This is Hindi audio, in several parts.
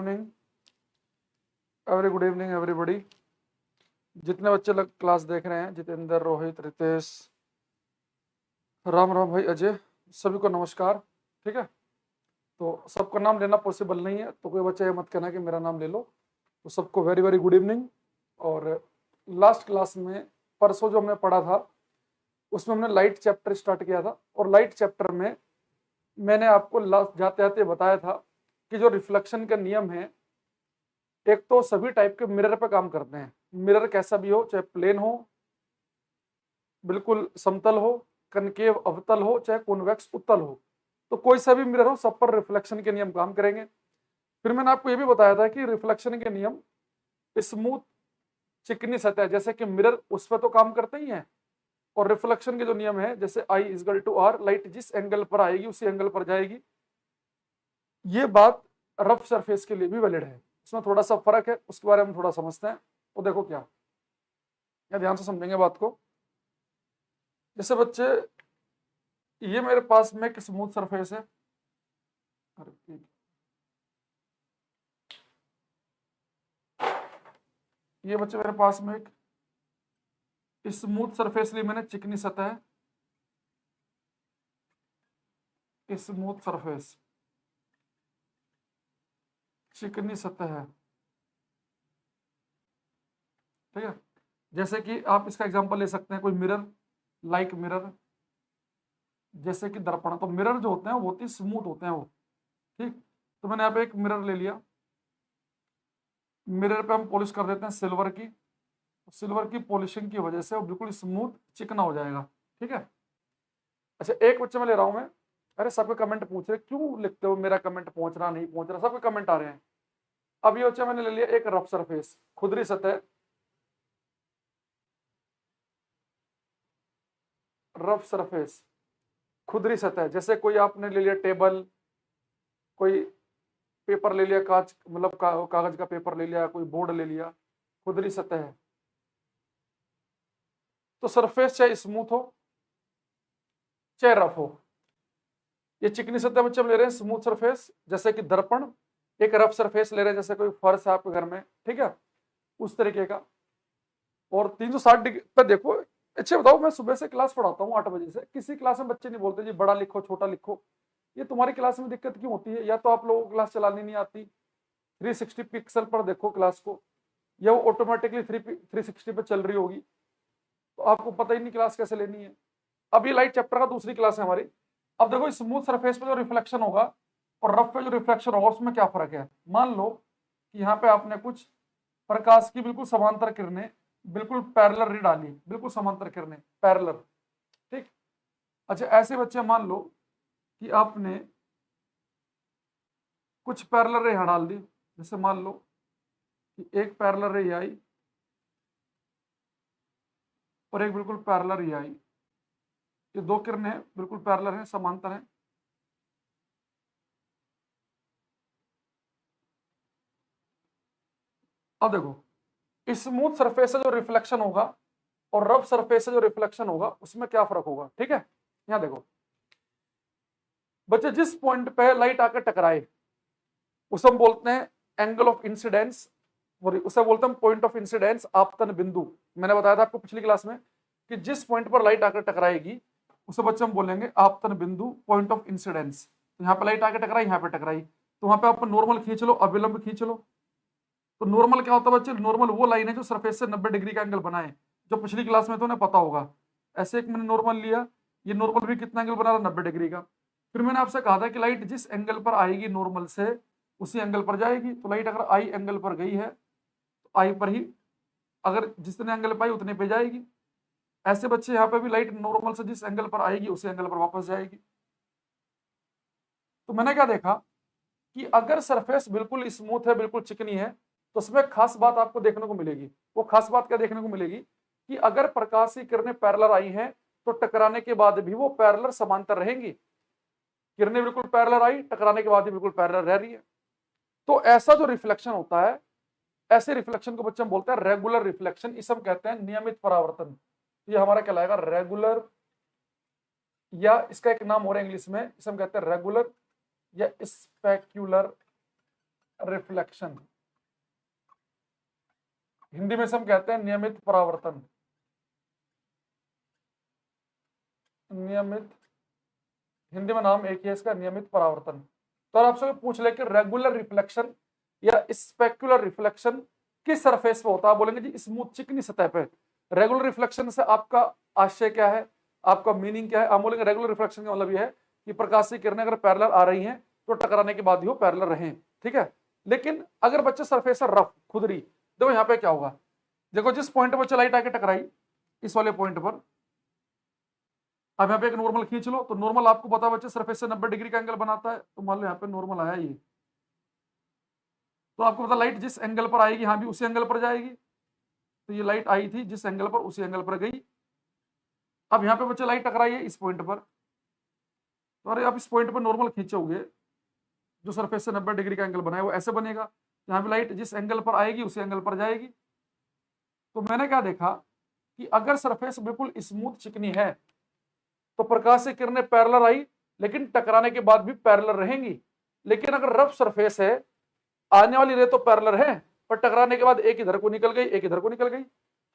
Evening good evening everybody. जितने बच्चे लोग क्लास देख रहे हैं, जितेंद्र, रोहित, रितेश, राम राम भाई, अजय, सभी को नमस्कार। ठीक है, तो सबका नाम लेना पॉसिबल नहीं है, तो कोई बच्चा ये मत कहना कि मेरा नाम ले लो। तो सबको वेरी वेरी गुड इवनिंग। और लास्ट क्लास में परसों जो हमने पढ़ा था उसमें हमने लाइट चैप्टर स्टार्ट किया था, और लाइट चैप्टर में मैंने आपको लास्ट जाते जाते बताया था कि जो रिफ्लेक्शन के नियम है, एक तो सभी टाइप के मिरर पे काम करते हैं। मिरर कैसा भी हो, चाहे प्लेन हो, बिल्कुल समतल हो, कनकेव अवतल हो, चाहे कॉन्वेक्स उत्तल हो, तो कोई सा भी मिरर हो, सब पर रिफ्लेक्शन के नियम काम करेंगे। फिर मैंने आपको ये भी बताया था कि रिफ्लेक्शन के नियम स्मूथ चिकनी सतह जैसे कि मिरर, उस पर तो काम करते ही हैं, और रिफ्लेक्शन के जो नियम है जैसे I is equal to R, light जिस एंगल पर आएगी उसी एंगल पर जाएगी। ये बात रफ सरफेस के लिए भी वैलिड है। इसमें थोड़ा सा फर्क है, उसके बारे में थोड़ा समझते हैं। तो देखो क्या, या ध्यान से समझेंगे बात को। जैसे बच्चे, ये मेरे पास में एक स्मूथ सरफेस है, ये बच्चे मेरे पास में एक स्मूथ सरफेस ली मैंने, चिकनी सतह है, स्मूथ सरफेस, चिकनी सतह है। ठीक है, जैसे कि आप इसका एग्जांपल ले सकते हैं, कोई मिरर, लाइक मिरर, जैसे कि दर्पण। तो मिरर जो होते हैं वो बहुत ही स्मूथ होते हैं वो। ठीक, तो मैंने यहाँ पे एक मिरर ले लिया, मिरर पे हम पॉलिश कर देते हैं सिल्वर की, सिल्वर की पॉलिशिंग की वजह से वो बिल्कुल स्मूथ चिकना हो जाएगा। ठीक है, अच्छा एक बच्चे में ले रहा हूं मैं। अरे सबके कमेंट पूछ रहे, क्यों लिखते हो मेरा कमेंट पहुंच रहा नहीं पहुंच रहा, सबके कमेंट आ रहे हैं। अब ये बच्चा मैंने ले लिया एक रफ सरफेस, खुदरी सतह, रफ सरफेस, खुदरी सतह। जैसे कोई आपने ले लिया टेबल, कोई पेपर ले लिया, कांच मतलब कागज का पेपर ले लिया, कोई बोर्ड ले लिया, खुदरी सतह है। तो सरफेस चाहे स्मूथ हो चाहे रफ हो, ये चिकनी सतह बच्चे हम ले रहे हैं स्मूथ सरफेस, जैसे कि दर्पण। एक रफ सरफेस ले रहे हैं, जैसे कोई फर्श है आपके घर में, ठीक है, उस तरीके का। और 360 डिग्री पर देखो। अच्छे बताओ, मैं सुबह से क्लास पढ़ाता हूँ 8 बजे से, किसी क्लास में बच्चे नहीं बोलते जी बड़ा लिखो छोटा लिखो। ये तुम्हारी क्लास में दिक्कत क्यों होती है? या तो आप लोगों को क्लास चलानी नहीं आती, 360 पिक्सल पर देखो क्लास को, या वो ऑटोमेटिकली 360 पे चल रही होगी, तो आपको पता ही नहीं क्लास कैसे लेनी है। अब ये लाइट चैप्टर का दूसरी क्लास है हमारी। अब देखो स्मूथ सरफेस पे जो रिफ्लेक्शन होगा और रफ पे जो रिफ्लेक्शन होगा, उसमें क्या फर्क है। मान लो कि यहाँ पे आपने कुछ प्रकाश की बिल्कुल समांतर किरणें, बिल्कुल पैरेलल रे डाली, बिल्कुल समांतर किरणें पैरेलल। ठीक, अच्छा ऐसे बच्चे मान लो कि आपने कुछ पैरेलल रे यहाँ डाल दी, जैसे मान लो कि एक पैरेलल रे आई और एक बिल्कुल पैरेलल रे आई, ये दो किरणें बिल्कुल पैरेलल हैं, समांतर हैं। अब देखो स्मूथ सरफेस से जो रिफ्लेक्शन होगा और रफ सरफेस से जो रिफ्लेक्शन होगा, उसमें क्या फर्क होगा। ठीक है, यहाँ देखो बच्चे, जिस पॉइंट पे लाइट आकर टकराए उसे हम बोलते हैं एंगल ऑफ इंसिडेंस, उसे बोलते हैं पॉइंट ऑफ इंसिडेंस, आपतन बिंदु। मैंने बताया था आपको पिछली क्लास में कि जिस पॉइंट पर लाइट आकर टकराएगी उसे बच्चे हम बोलेंगे आपतन बिंदु, पॉइंट ऑफ इंसिडेंस। तो यहाँ पे लाइट आकर टकराई, यहाँ पे टकराई, तो वहां पे आप नॉर्मल खींच लो, अविलंब खींच लो। तो नॉर्मल क्या होता है बच्चे? नॉर्मल वो लाइन है जो सरफेस से 90 डिग्री का एंगल बनाए, जो पिछली क्लास में तो उन्हें पता होगा। ऐसे एक मैंने नॉर्मल लिया, ये नॉर्मल भी कितना एंगल बना रहा? 90 डिग्री का। फिर मैंने आपसे कहा था कि लाइट जिस एंगल पर आएगी नॉर्मल से उसी एंगल पर जाएगी। तो लाइट अगर आई एंगल पर गई है तो आई पर ही, अगर जितने एंगल पर आई उतने पे जाएगी। ऐसे बच्चे यहाँ पे भी लाइट नॉर्मल से जिस एंगल पर आएगी उसी एंगल पर वापस जाएगी। तो मैंने क्या देखा कि अगर सरफेस बिल्कुल स्मूथ है, बिल्कुल चिकनी है, तो उसमें खास बात आपको देखने को मिलेगी। वो खास बात क्या देखने को मिलेगी कि अगर प्रकाश की किरणें पैरेलल आई हैं तो टकराने के बाद भी वो पैरेलल समांतर रहेंगी। किरणें बिल्कुल पैरेलल आई, टकराने के बाद भी बिल्कुल पैरेलल रह रही है। तो ऐसा जो रिफ्लेक्शन होता है, ऐसे रिफ्लेक्शन को बच्चे हम बोलते हैं रेगुलर रिफ्लेक्शन, इसे हम कहते हैं नियमित परावर्तन। ये हमारा कहलाएगा रेगुलर, या इसका एक नाम और इंग्लिश में, इसे हम कहते हैं रेगुलर या स्पेक्युलर रिफ्लेक्शन, हिंदी में से हम कहते हैं नियमित परावर्तन। नियमित, हिंदी में नाम एक ही है इसका, नियमित परावर्तन। तो आपसे पूछ ले कि रेगुलर रिफ्लेक्शन या स्पेक्युलर रिफ्लेक्शन किस सरफेस पे होता है, आप बोलेंगे जी स्मूथ चिकनी सतह पे। रेगुलर रिफ्लेक्शन से आपका आशय क्या है, आपका मीनिंग क्या है? आप बोलेंगे रेगुलर रिफ्लेक्शन का मतलब यह है कि प्रकाश की किरणें अगर पैरेलल आ रही हैं तो टकराने के बाद ही वो पैरेलल रहें, ठीक है। लेकिन अगर बच्चे सरफेस है रफ, खुदरी, देखो यहाँ पे क्या होगा, देखो जिस पॉइंट पर लाइट आके टकराई, इस वाले पॉइंट पर, अब यहाँ पे एक नॉर्मल खींच लो, तो नॉर्मल आपको पता है बच्चे सरफेस से 90 डिग्री का एंगल बनाता है, तो मान लो यहाँ पे नॉर्मल आया ये, तो आपको पता लाइट जिस एंगल पर आएगी यहाँ भी उसी एंगल पर जाएगी। तो ये लाइट आई थी जिस एंगल पर, उसी एंगल पर गई। अब यहाँ पे बच्चे लाइट टकराई है इस पॉइंट पर, तो अरे आप इस पॉइंट पर नॉर्मल खींचोगे, जो सरफेस से 90 डिग्री का एंगल बनाया वो ऐसे बनेगा, यहाँ भी लाइट जिस एंगल पर आएगी उसी एंगल पर जाएगी। तो मैंने क्या देखा कि अगर सरफेस बिल्कुल स्मूथ चिकनी है तो प्रकाश से किरणें पैरेलल आई, लेकिन टकराने के बाद भी पैरेलल रहेंगी। लेकिन अगर रफ सरफेस है, आने वाली रे तो पैरेलल है, पर टकराने के बाद एक इधर को निकल गई, एक इधर को निकल गई।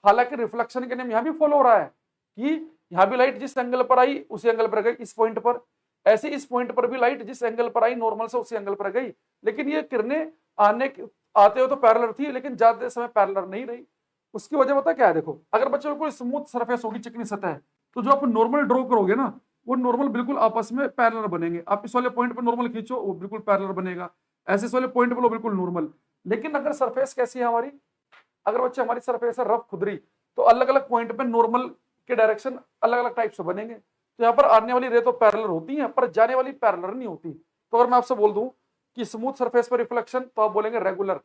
हालांकि रिफ्लेक्शन के नियम यहां भी फॉलो हो रहा है कि यहां भी लाइट जिस एंगल पर आई उसी एंगल पर गई इस पॉइंट पर, ऐसे इस पॉइंट पर भी लाइट जिस एंगल पर आई नॉर्मल से उसी एंगल पर गई। लेकिन ये किरणें आते हो तो पैरेलल थी, लेकिन ज्यादा समय पैरेलल नहीं रही। उसकी वजह पता क्या है, देखो अगर बच्चे बिल्कुल स्मूथ सरफेस होगी, चिकनी सतह है, तो जो आप नॉर्मल ड्रॉ करोगे ना, वो नॉर्मल बिल्कुल आपस में पैरेलल बनेंगे। आप इस वाले पॉइंट पर नॉर्मल खींचो, वो बिल्कुल पैरेलल बनेगा, ऐसे इस वाले पॉइंट पर लो बिल्कुल नॉर्मल। लेकिन अगर सरफेस कैसी है हमारी, अगर बच्चे हमारी सरफेस है रफ, खुदरी, तो अलग अलग पॉइंट पे नॉर्मल के डायरेक्शन अलग अलग टाइप से बनेंगे। तो यहाँ पर आने वाली रे तो पैरेलल होती है, पर जाने वाली पैरेलल नहीं होती। तो अगर मैं आपसे बोल दूं कि स्मूथ सरफेस पर रिफ्लेक्शन, तो आप बोलेंगे रेगुलर।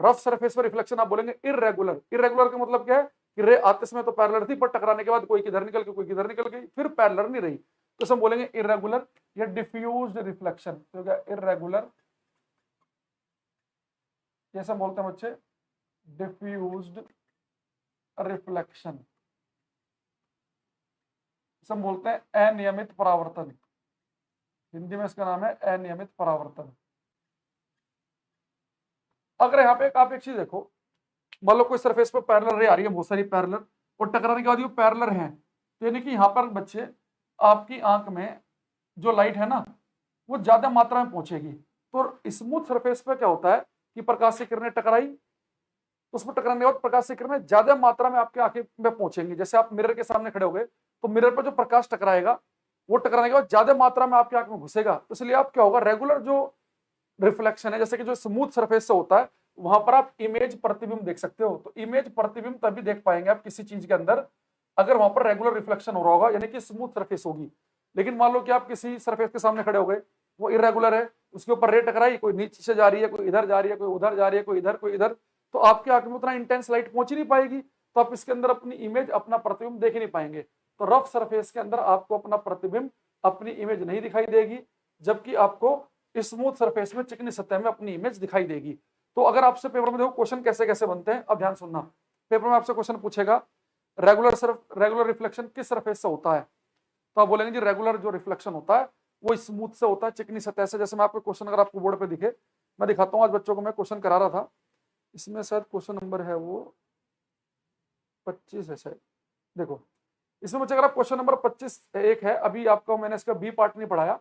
रफ सरफेस पर रिफ्लेक्शन आप बोलेंगे इररेगुलर। इररेगुलर का मतलब क्या है कि रे आते समय तो पैरेलल थी, पर टकराने के बाद कोई किधर निकल गई, कोई किधर निकल गई, फिर पैरेलल नहीं रही, तो हम बोलेंगे इररेगुलर या डिफ्यूज्ड रिफ्लेक्शन। तो क्या इररेगुलर, जैसे हम बोलते हैं बच्चे डिफ्यूज्ड रिफ्लेक्शन, हम बोलते हैं अनियमित परावर्तन। हिंदी में इसका नाम है अनियमित परावर्तन। अगर यहाँ पे आप एक चीज देखो, मान लो कोई सरफेस पर पैरेलल रे आ रही है, बहुत सारी पैरेलल, और टकराने के बाद ये पैरेलल है, तो यानी कि यहाँ पर बच्चे आपकी आंख में जो लाइट है ना, वो ज्यादा मात्रा में पहुंचेगी। तो स्मूथ सरफेस पे क्या होता है कि प्रकाश की किरणें टकराई, तो उसमें टकराने के बाद प्रकाश की किरणें ज्यादा मात्रा में आपके आंखें में पहुंचेंगी। जैसे आप मिरर के सामने खड़े हो गए, तो मिरर पर जो प्रकाश टकराएगा वो टकराने के बाद ज्यादा मात्रा में आपकी आंख में घुसेगा। तो इसलिए आप क्या होगा, रेगुलर जो रिफ्लेक्शन है, जैसे कि जो स्मूथ सरफेस से होता है, वहां पर आप इमेज प्रतिबिंब देख सकते हो। तो इमेज प्रतिबिंब तभी देख पाएंगे आप किसी चीज के अंदर, अगर वहां पर रेगुलर रिफ्लेक्शन हो रहा होगा, यानी कि स्मूथ सरफेस होगी। लेकिन मान लो कि आप किसी सरफेस के सामने खड़े हो गए, वो इरेगुलर है, उसके ऊपर रे टकराई, कोई नीचे से जा रही है, कोई इधर जा रही है, कोई उधर जा रही है, कोई इधर कोई इधर, तो आपकी आंख में उतना इंटेंस लाइट पहुंच ही नहीं पाएगी, तो आप इसके अंदर अपनी इमेज, अपना प्रतिबिंब देख ही नहीं पाएंगे। तो रफ सरफेस के अंदर आपको अपना प्रतिबिंब, अपनी इमेज नहीं दिखाई देगी, जबकि आपको स्मूथ सरफेस में, चिकनी सतह में अपनी इमेज दिखाई देगी। तो अगर आपसे पेपर में देखो क्वेश्चन कैसे कैसे बनते हैं, अब ध्यान सुनना। पेपर में आपसे क्वेश्चन पूछेगा रेगुलर रिफ्लेक्शन किस सरफेस से होता है, तो आप बोलेंगे जी रेगुलर जो रिफ्लेक्शन होता है वो स्मूथ से होता है, चिकनी सतह से। जैसे मैं आपको क्वेश्चन, अगर आपको बोर्ड पे दिखे, मैं दिखाता हूँ, आज बच्चों को मैं क्वेश्चन करा रहा था, इसमें शायद क्वेश्चन नंबर है वो 25 है शायद। देखो इसमें बच्चे, अगर आप क्वेश्चन नंबर 25 एक है, अभी आपको मैंने इसका बी पार्ट नहीं पढ़ाया,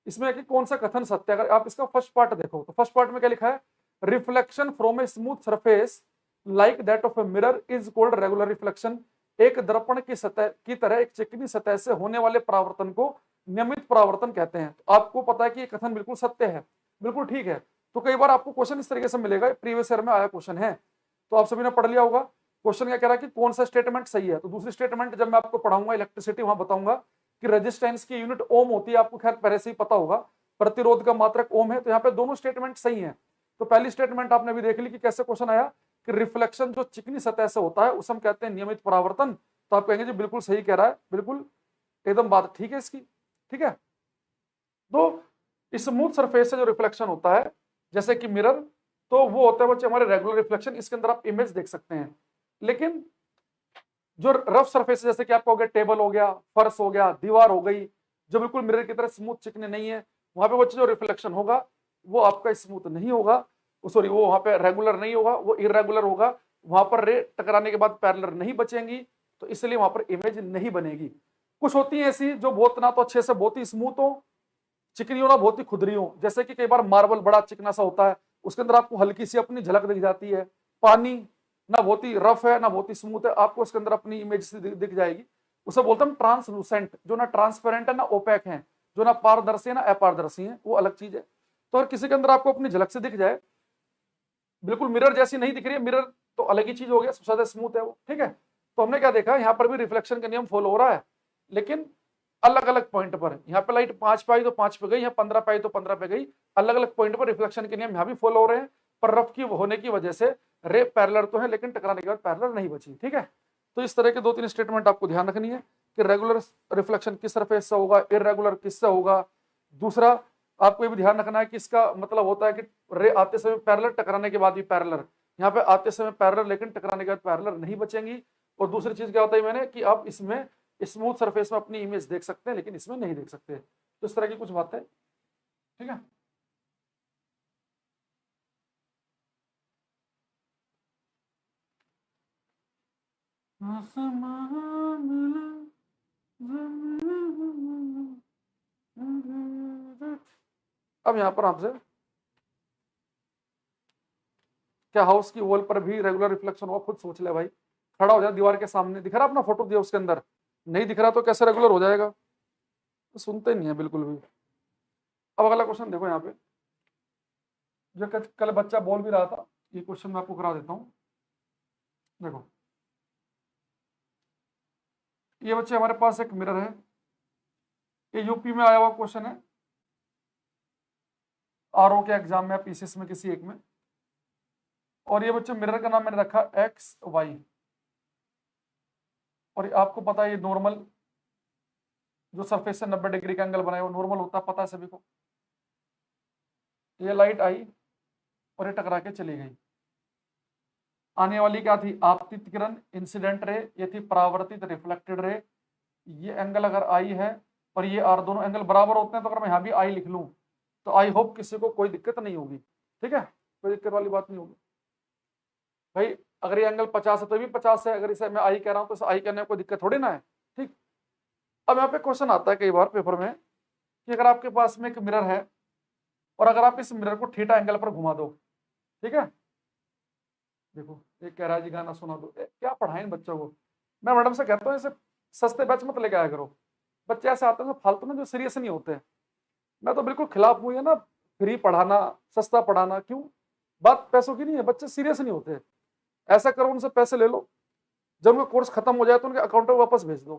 इसमें कि कौन सा कथन सत्य है। अगर आप इसका फर्स्ट पार्ट देखो, तो फर्स्ट पार्ट में क्या लिखा है, reflection from a smooth surface like that of a mirror is called regular reflection. एक दर्पण की सतह की तरह एक चिकनी सतह से होने वाले परावर्तन को नियमित परावर्तन कहते हैं। तो आपको पता है कि ये कथन बिल्कुल सत्य है, बिल्कुल ठीक है। तो कई बार आपको क्वेश्चन इस तरीके से मिलेगा, प्रीवियस ईयर में आया क्वेश्चन है, तो आप सभी ने पढ़ लिया होगा। क्वेश्चन क्या कह रहा है कि कौन सा स्टेटमेंट सही है, तो दूसरी स्टेटमेंट जब मैं आपको पढ़ाऊंगा इलेक्ट्रिसिटी, वहां बताऊंगा कि रेजिस्टेंस की यूनिट ओम होती है, आपको खैर पहले से ही पता होगा, प्रतिरोध का मात्रक ओम है। तो यहाँ पे दोनों स्टेटमेंट सही है। तो पहली स्टेटमेंट आपने भी देख ली कि कैसे क्वेश्चन आया कि रिफ्लेक्शन जो चिकनी सतह से होता है उसे हम कहते हैं नियमित परावर्तन। तो आप कहेंगे जी बिल्कुल सही कह रहा है, बिल्कुल एकदम बात ठीक है इसकी, ठीक है। तो स्मूथ सरफेस से जो रिफ्लेक्शन होता है, जैसे कि मिरर, तो वो होता है बच्चे हमारे रेगुलर रिफ्लेक्शन, इसके अंदर आप इमेज देख सकते हैं। लेकिन जो रफ सरफेस, जैसे कि आपका हो गया टेबल, हो गया फर्श, हो गया दीवार, हो गई, जो बिल्कुल मिरर की तरह स्मूथ चिकने नहीं है, वहां पे बच्चे जो रिफ्लेक्शन होगा वो आपका स्मूथ नहीं होगा, सॉरी वो वहां पे रेगुलर नहीं होगा, वो इरेगुलर होगा, वहां पर रे टकराने के बाद पैरेलल नहीं बचेंगी, तो इसलिए वहां पर इमेज नहीं बनेगी। कुछ होती है ऐसी जो बहुत ना तो अच्छे से बहुत ही स्मूथ हो, चिकनी हो ना बहुत ही खुदरी हो, जैसे कि कई बार मार्बल बड़ा चिकना सा होता है, उसके अंदर आपको हल्की सी अपनी झलक दिख जाती है। पानी ना बहुत ही रफ है ना बहुत ही स्मूथ है, आपको उसके अंदर अपनी इमेज से दिख जाएगी। उसे बोलते हैं ट्रांसलूसेंट, जो ना ट्रांसपेरेंट है ना ओपेक है, जो ना पारदर्शी है ना अपारदर्शी है, वो अलग चीज है। तो अगर किसी के अंदर आपको अपनी झलक से दिख जाए, बिल्कुल मिरर जैसी नहीं दिख रही है, मिरर तो अलग ही चीज हो गया, सबसे ज्यादा स्मूथ है वो, ठीक है। तो हमने क्या देखा, यहाँ पर भी रिफ्लेक्शन का नियम फॉलो हो रहा है, लेकिन अलग अलग पॉइंट पर। यहाँ पे लाइट 5 पे आई तो 5 पे गई, यहाँ 15 पे आई तो 15 पे गई, अलग अलग पॉइंट पर रिफ्लेक्शन के नियम यहाँ भी फॉलो हो रहे हैं। पर रफ की होने की वजह से रे पैरेलल तो है, लेकिन टकराने के बाद पैरेलल नहीं बची, ठीक है। तो इस तरह के 2-3 स्टेटमेंट आपको ध्यान रखनी है कि रेगुलर रिफ्लेक्शन किस सरफेस से होगा, इरेगुलर किससे होगा। दूसरा आपको ये भी ध्यान रखना है कि इसका मतलब होता है कि रे आते समय पैरेलल, टकराने के बाद भी पैरेलल। यहाँ पे आते समय पैरेलल, लेकिन टकराने के बाद पैरेलल नहीं बचेंगी। और दूसरी चीज क्या होता है मैंने कि आप इसमें स्मूथ सरफेस में अपनी इमेज देख सकते हैं, लेकिन इसमें नहीं देख सकते। तो इस तरह की कुछ बातें, ठीक है। अब यहां पर आपसे क्या हाउस की वॉल पर भी रेगुलर रिफ्लेक्शन होगा, खुद सोच ले भाई। खड़ा हो जाए दीवार के सामने, दिख रहा अपना फोटो दिया उसके अंदर, नहीं दिख रहा तो कैसे रेगुलर हो जाएगा? तो सुनते नहीं है बिल्कुल भी। अब अगला क्वेश्चन देखो यहाँ पे, जो कल बच्चा बोल भी रहा था, ये क्वेश्चन मैं आपको करा देता हूँ। देखो ये बच्चे हमारे पास एक मिरर है, ये यूपी में आया हुआ क्वेश्चन है, आरओ के एग्जाम में, पीसीएस में किसी एक में। और ये बच्चे मिरर का नाम मैंने रखा एक्स वाई, और आपको पता है ये नॉर्मल जो सरफेस से 90 डिग्री का एंगल बनाए वो नॉर्मल होता है, पता है सभी को। ये लाइट आई और ये टकरा के चली गई। आने वाली क्या थी? आपतित किरण, इंसिडेंट रे, ये थी परावर्तित रिफ्लेक्टेड रे। ये एंगल अगर आई है और ये आर, दोनों एंगल बराबर होते हैं, तो अगर मैं यहाँ भी आई लिख लूं तो आई होप किसी को कोई दिक्कत नहीं होगी, ठीक है, कोई दिक्कत वाली बात नहीं होगी भाई। अगर ये एंगल 50 है तो भी 50 है, अगर इसे मैं आई कह रहा हूं तो इसे आई कहने में कोई दिक्कत थोड़ी ना है, ठीक। अब यहाँ पे क्वेश्चन आता है कई बार पेपर में कि अगर आपके पास में एक मिरर है और अगर आप इस मिरर को थीटा एंगल पर घुमा दो, ठीक है। देखो एक कह रहा है जी गाना सुना दो, क्या पढ़ाएं इन बच्चों को। मैं मैडम से कहता हूँ ऐसे सस्ते बैच मत लेके आया करो, बच्चे ऐसे आते हैं जो फालतू में, जो सीरियस नहीं होते हैं। मैं तो बिल्कुल खिलाफ हूँ ये ना, फ्री पढ़ाना, सस्ता पढ़ाना, क्यों? बात पैसों की नहीं है, बच्चे सीरियस नहीं होते। ऐसा करो उनसे पैसे ले लो, जब उनका कोर्स खत्म हो जाए तो उनके अकाउंट में वापस भेज दो।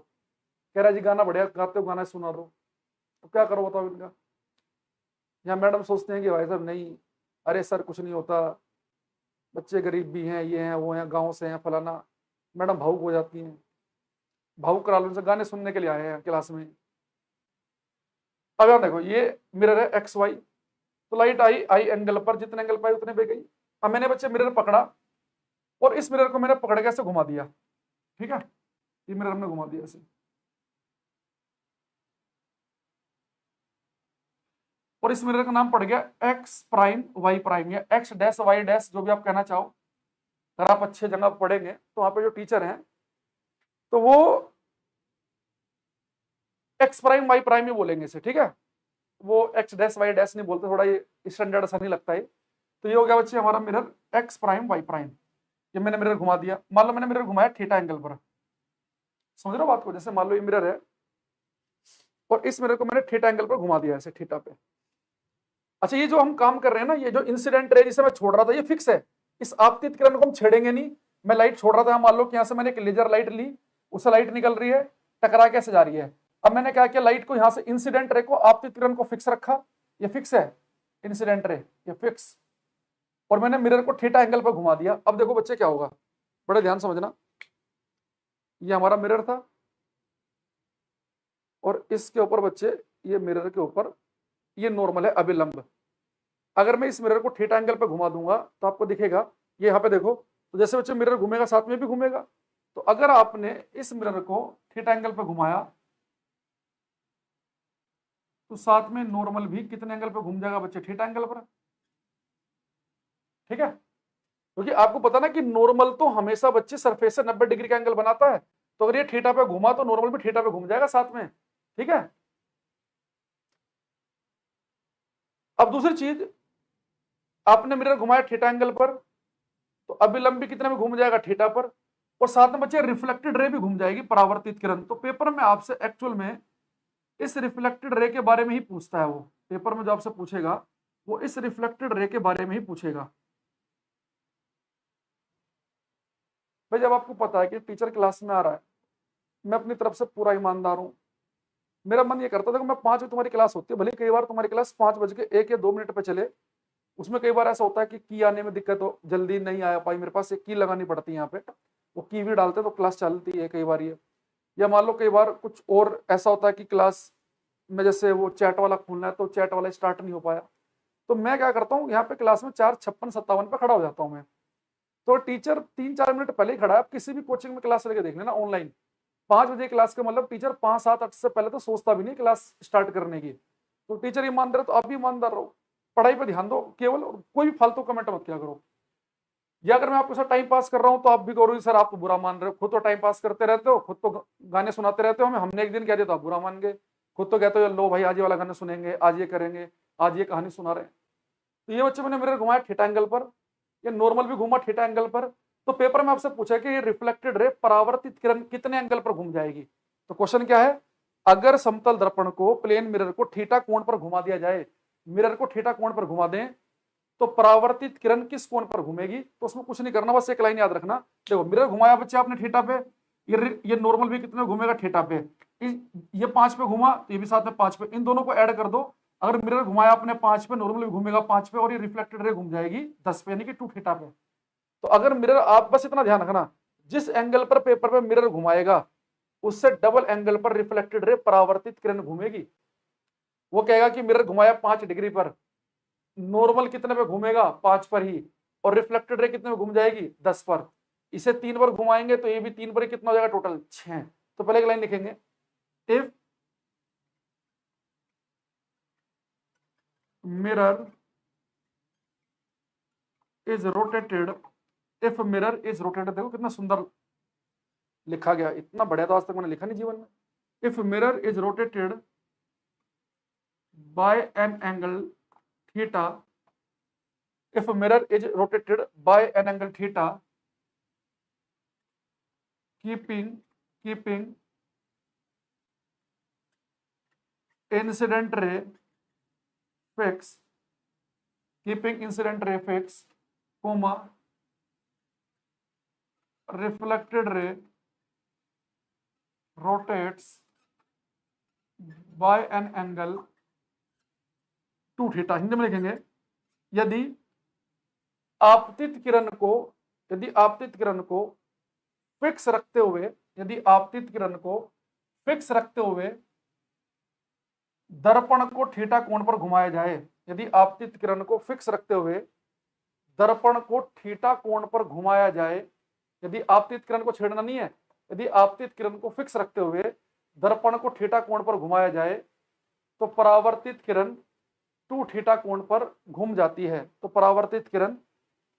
कह रहा है जी गाना बढ़िया गाते हो, गाना सुना दो, तो क्या करो बताओ इनका। या मैडम सोचते हैं कि भाई साहब नहीं, अरे सर कुछ नहीं होता, बच्चे गरीब भी हैं, ये हैं वो हैं, गाँव से हैं फलाना। मैडम भावुक हो जाती हैं, भावुक करा लो उनसे, गाने सुनने के लिए आए हैं क्लास में। अब यार देखो ये मिरर है एक्स वाई, तो लाइट आई, आई एंगल पर, जितने एंगल पर आई उतने पे गई। अब मैंने बच्चे मिरर पकड़ा और इस मिरर को मैंने पकड़ के ऐसे घुमा दिया, ठीक है। ये मिरर हमने घुमा दिया ऐसे, और इस मिरर का नाम पड़ गया एक्स प्राइम वाई प्राइम, या एक्स डैश वाई डैश, जो भी आप कहना चाहो। अगर आप अच्छे जगह पढ़ेंगे तो वहां पे जो टीचर हैं तो वो एक्स प्राइम वाई प्राइम ही बोलेंगे इसे, ठीक है। वो एक्स डैश वाई डैश नहीं बोलते, थोड़ा ये स्टैंडर्ड सा नहीं लगता है। तो ये हो गया बच्चे हमारा mirror X prime Y prime. ये मैंने मिरर घुमा दिया, मान लो मैंने मिरर घुमाया थीटा एंगल पर, समझ रहे हो बात को? जैसे मान लो ये मिरर है और इस मिरर को मैंने थीटा एंगल पर घुमा दिया ऐसे, थीटा पे। अच्छा ये जो हम काम कर रहे हैं ना, ये जो इंसिडेंट रे जिसे मैं छोड़ रहा था ये फिक्स है, इस आपतित किरण को हम छेड़ेंगे नहीं। मैं लाइट छोड़ रहा था, मान लो कि यहाँ से मैंने एक लेजर लाइट ली, उससे लाइट निकल रही है, टकरा कैसे जा रही है। अब मैंने क्या किया, लाइट को यहाँ से इंसिडेंट रे को आपतित किरण को फिक्स रखा, ये फिक्स है इंसिडेंट रे, ये फिक्स। और मैंने मिरर को थीटा एंगल पर घुमा दिया। अब देखो बच्चे क्या होगा, बड़े ध्यान समझना। ये हमारा मिरर था और इसके ऊपर बच्चे, ये मिरर के ऊपर ये नॉर्मल है अभिलंब। अगर मैं इस मिरर को थीटा एंगल पे घुमा दूंगा तो आपको दिखेगा, ये यहाँ पे देखो, तो जैसे बच्चे मिरर घूमेगा साथ में भी घूमेगा। तो अगर आपने इस मिरर को थीटा एंगल पे घुमाया तो साथ में नॉर्मल भी कितने एंगल पे घूम जाएगा बच्चे? थीटा एंगल पर। ठीक है, क्योंकि आपको पता ना कि नॉर्मल तो हमेशा बच्चे सरफेस से 90 डिग्री का एंगल बनाता है, तो अगर ये थीटा पे घुमा तो नॉर्मल भी थीटा पे घूम जाएगा साथ में। ठीक है, अब दूसरी चीज, आपने मिरर घुमाया थीटा एंगल पर, तो अभिलंब भी कितने में घूम जाएगा, थीटा पर, और साथ में बच्चे रिफ्लेक्टेड रे भी घूम जाएगी, परावर्तित किरण। तो पेपर में आपसे एक्चुअल में इस रिफ्लेक्टेड रे के बारे में ही पूछता है, वो पेपर में जो आपसे पूछेगा वो इस रिफ्लेक्टेड रे के बारे में ही पूछेगा। भाई जब आपको पता है कि टीचर क्लास में आ रहा है, मैं अपनी तरफ से पूरा ईमानदार हूं, मेरा मन ये करता था कि मैं 5 बजे तुम्हारी क्लास होती है, भले कई बार तुम्हारी क्लास 5 बज के 1 या 2 मिनट पे चले, उसमें कई बार ऐसा होता है कि की आने में दिक्कत हो, जल्दी नहीं आ पाई, मेरे पास एक की लगानी पड़ती है यहाँ पे, वो की भी डालते तो क्लास चलती है कई बार ये, या मान लो कई बार कुछ और ऐसा होता है कि क्लास में जैसे वो चैट वाला खोलना है तो चैट वाला स्टार्ट नहीं हो पाया, तो मैं क्या करता हूँ यहाँ पे क्लास में 4:56-57 पे खड़ा हो जाता हूँ मैं, तो टीचर 3-4 मिनट पहले ही खड़ा है। आप किसी भी कोचिंग में क्लास लेके देख लेना ऑनलाइन, 5 बजे क्लास का मतलब टीचर 5-7-8 से पहले तो सोचता भी नहीं क्लास स्टार्ट करने की, तो टीचर ईमानदार है तो आप भी ईमानदार रहो, पढ़ाई पे ध्यान दो केवल, कोई भी फालतू कमेंट मत किया करो। या अगर मैं आपके साथ टाइम पास कर रहा हूँ तो आप भी करो सर आप तो बुरा मान रहे हो, खुद तो टाइम पास करते रहते हो, खुद तो गाने सुनाते रहते हो हमें, हमने एक दिन कह दिया तो आप बुरा मान गए, खुद तो कहते हो लो भाई आज ये वाला गाना सुनेंगे, आज ये करेंगे, आज ये कहानी सुना रहे हैं। तो ये बच्चे मैंने मिरर घुमाया थीटा एंगल पर, ये नॉर्मल भी घुमा थीटा एंगल पर, तो पेपर में आपसे पूछा कि ये रिफ्लेक्टेड रे परावर्तित किरण कितने एंगल पर घूम जाएगी, तो क्वेश्चन क्या है, अगर समतल दर्पण को प्लेन मिरर को थीटा कोण पर घुमा दिया जाए, मिरर को थीटा कोण पर घुमा दें तो परावर्तित किरण किस कोण पर घूमेगी, तो उसमें कुछ नहीं करना, बस एक लाइन याद रखना, देखो मिरर घुमाया बच्चे आपने थीटा पे, ये नॉर्मल भी कितने घूमेगा, थीटा पे, ये 5 पे घुमा तो ये भी साथ में 5 पे, इन दोनों को ऐड कर दो, अगर मिरर घुमाया आपने 5 पे, नॉर्मल भी घूमेगा 5 पे, और ये रिफ्लेक्टेड रे घूम जाएगी 10 पे, यानी कि 2 थीटा पे। तो अगर मिरर, आप बस इतना ध्यान रखना, जिस एंगल पर पेपर पे मिरर घुमाएगा उससे डबल एंगल पर रिफ्लेक्टेड रे परावर्तित किरण घूमेगी। वो कहेगा कि मिरर घुमाया 5 डिग्री पर, नॉर्मल कितने पे घूमेगा, 5 पर ही, और रिफ्लेक्टेड रे कितने में घूम जाएगी, 10 पर। इसे 3 बार घुमाएंगे तो ये भी 3 पर ही कितना हो जाएगा, टोटल 6। तो पहले एक लाइन लिखेंगे, if mirror is rotated, if mirror is rotated, देखो कितना सुंदर लिखा गया, इतना बढ़िया तो आज तक मैंने लिखा नहीं जीवन में। If mirror is rotated bye an angle theta, if mirror is rotated by an angle theta, keeping incident ray fix, keeping incident ray fix, comma reflected ray rotates by an angle 2 theta, Hindi में लिखेंगे, यदि आपतित किरण को, यदि आपतित किरण को फिक्स रखते हुए, यदि आपतित किरण को फिक्स रखते हुए दर्पण को थीटा कोण पर घुमाया जाए, यदि आपतित किरण को फिक्स रखते हुए दर्पण को थीटा कोण पर घुमाया जाए, यदि आपतित किरण को छेड़ना नहीं है, यदि आपतित किरण को फिक्स रखते हुए दर्पण को थीटा कोण पर घुमाया जाए तो परावर्तित किरण 2 थीटा कोण पर घूम जाती है, तो परावर्तित किरण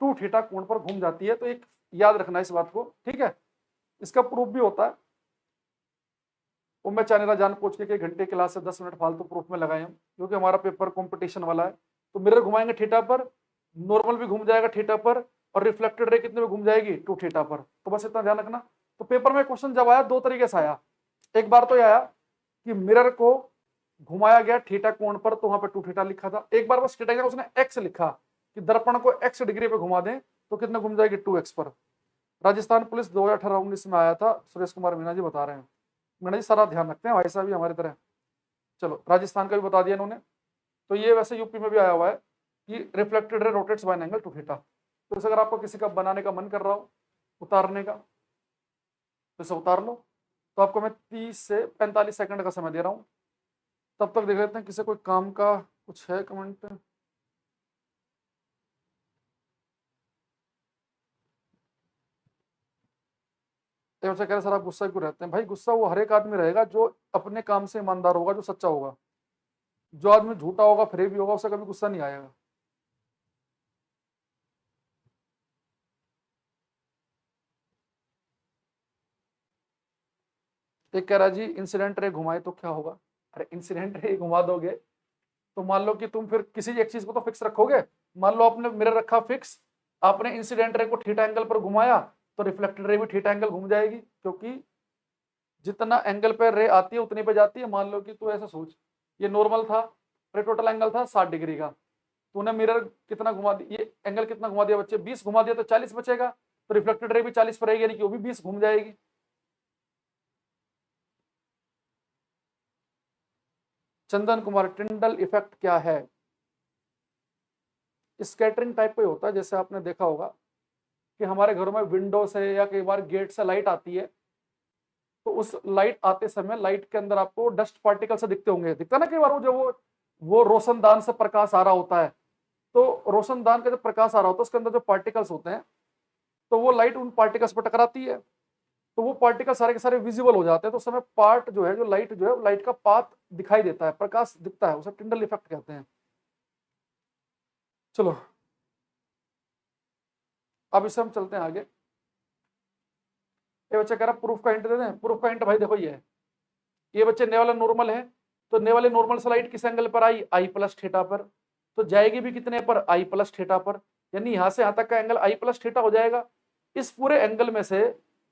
2 थीटा कोण पर घूम जाती है। तो एक याद रखना इस बात को, ठीक है, इसका प्रूफ भी होता है, वो मैं चाहे जान पूछ के घंटे क्लास से 10 मिनट फालतू प्रूफ में लगाए हम, क्योंकि हमारा पेपर कंपटीशन वाला है। तो मिरर घुमाएंगे थीटा पर, नॉर्मल भी घूम जाएगा थीटा पर, और रिफ्लेक्टेड रे कितने में घूम जाएगी, 2 थीटा पर। तो बस इतना ध्यान रखना। तो पेपर में क्वेश्चन जब आया 2 तरीके से आया, एक बार तो यह आया कि मिरर को घुमाया गया थीटा कोण पर, तो वहां पे 2 थीटा लिखा था, एक बार बस थीटा उसने एक्स लिखा कि दर्पण को एक्स डिग्री पे घुमा दें तो कितना घूम जाएगी, 2x पर। राजस्थान पुलिस 2018-19 में आया था, सुरेश कुमार मीणा जी बता रहे हैं। मीणा जी सारा ध्यान रखते हैं, भाई साहब भी हमारी तरह। चलो राजस्थान का भी बता दिया इन्होंने। तो ये वैसे यूपी में भी आया हुआ है कि reflected ray rotates by an angle 2 theta. तो इसे अगर आपको किसी का बनाने का मन कर रहा हो, उतारने का, तो इसे उतार लो। तो आपको मैं 30 से 45 सेकंड का समय दे रहा हूँ, तब तक देख लेते हैं किसी कोई काम का कुछ है कमेंट। कह रहे सर आप गुस्सा क्यों रहते हैं, भाई गुस्सा वो हर एक आदमी रहेगा जो अपने काम से ईमानदार होगा, जो सच्चा होगा। जो आदमी झूठा होगा, फ्रेबी होगा, उसे कभी गुस्सा नहीं आएगा। एक कह रहा जी इंसिडेंट रे घुमाए तो क्या होगा। अरे इंसिडेंट रे घुमा दोगे तो मान लो कि तुम फिर किसी एक चीज को तो फिक्स रखोगे। मान लो आपने मिरर रखा फिक्स, आपने इंसिडेंट रे को थीटा एंगल पर घुमाया तो रिफ्लेक्टेड रे भी थीटा एंगल घूम जाएगी, क्योंकि जितना एंगल पे रे आती है उतनी पे जाती है। मान लो कि तू ऐसा सोच, ये नॉर्मल था, फिर टोटल एंगल था 60 डिग्री का, तूने मिरर कितना घुमा दिया, ये एंगल कितना घुमा दिया बच्चे, 20 घुमा दिया तो 40 बचेगा, तो रिफ्लेक्टेड रे भी 40 पर रहेगी, यानी कि वो भी 20 घूम जाएगी। चंदन कुमार, टिंडल इफेक्ट क्या है? स्कैटरिंग टाइप का होता है, जैसे आपने देखा होगा कि हमारे घरों में विंडो से या कई बार गेट से लाइट आती है, तो उस लाइट आते समय लाइट के अंदर आपको डस्ट पार्टिकल से दिखते होंगे, दिखता ना कई बार, वो जो वो रोशनदान से प्रकाश आ रहा होता है, तो रोशनदान का जब प्रकाश आ रहा होता है उसके अंदर जो पार्टिकल्स होते हैं, तो वो लाइट उन पार्टिकल्स पर टकराती है, तो वो पार्टिकल सारे के सारे विजिबल हो जाते हैं, तो उस समय पार्ट जो है, जो लाइट का पाथ दिखाई देता है, प्रकाश दिखता है, उसे टिंडल इफेक्ट कहते हैं। चलो अब इससे हम चलते हैं आगे। ये बच्चा कह रहा प्रूफ का हिंट दे दें। प्रूफ का हिंट भाई देखो ये है, ये बच्चे ने वाला नॉर्मल है, तो ने वाले नॉर्मल से लाइट किस एंगल पर आई, आई प्लस थीटा पर, तो जाएगी भी कितने पर, आई प्लस थीटा पर, यानी यहां से यहां तक का एंगल आई प्लस थीटा हो जाएगा। इस पूरे एंगल में से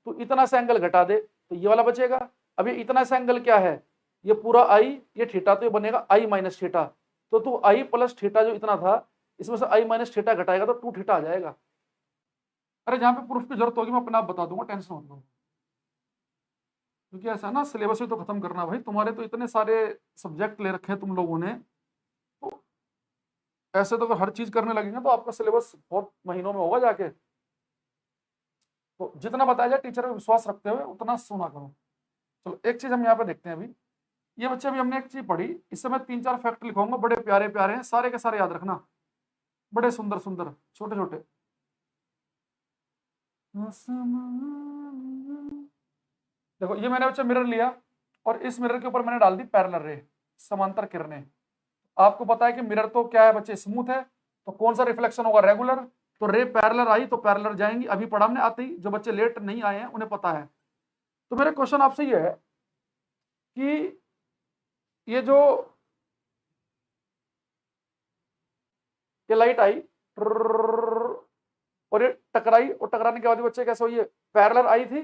तू इतना सा एंगल घटा दे तो ये वाला बचेगा। अब ये इतना सा एंगल क्या है, ये पूरा आई, ये थीटा, तो ये बनेगा आई माइनस थीटा, तो तू आई प्लस थीटा जो इतना था इसमें से आई माइनस थीटा घटाएगा तो 2 थीटा आ जाएगा। अरे जहां पे प्रूफ की जरूरत होगी मैं अपने आप बता दूंगा, टेंशन मत लो, क्योंकि ऐसा ना सिलेबस भी तो खत्म करना भाई, तुम्हारे तो इतने सारे सब्जेक्ट ले रखे हैं तुम लोगों ने, तो ऐसे तो अगर हर चीज करने लगेंगे तो आपका सिलेबस बहुत महीनों में होगा जाके। तो जितना बताया जाए टीचर पे विश्वास रखते हुए उतना सुना करो। चलो एक चीज हम यहाँ पे देखते हैं अभी, ये बच्चे अभी हमने एक चीज पढ़ी, इससे मैं 3-4 फैक्ट लिखूंगा, बड़े प्यारे प्यारे हैं, सारे के सारे याद रखना, बड़े सुंदर सुंदर छोटे छोटे। देखो ये मैंने बच्चे मिरर लिया और इस मिरर के ऊपर मैंने डाल दी पैरेलल रे, समांतर किरणें। आपको पता है कि मिरर तो क्या है बच्चे, स्मूथ है, तो कौन सा रिफ्लेक्शन होगा, रेगुलर, तो रे पैरेलल आई तो पैरेलल जाएंगी, अभी पढ़ा हमने आते ही, जो बच्चे लेट नहीं आए हैं उन्हें पता है। तो मेरा क्वेश्चन आपसे ये है कि ये जो ये लाइट आई और ये टकराई, और टकराने के बाद बच्चे कैसे हुई, पैरेलल आई थी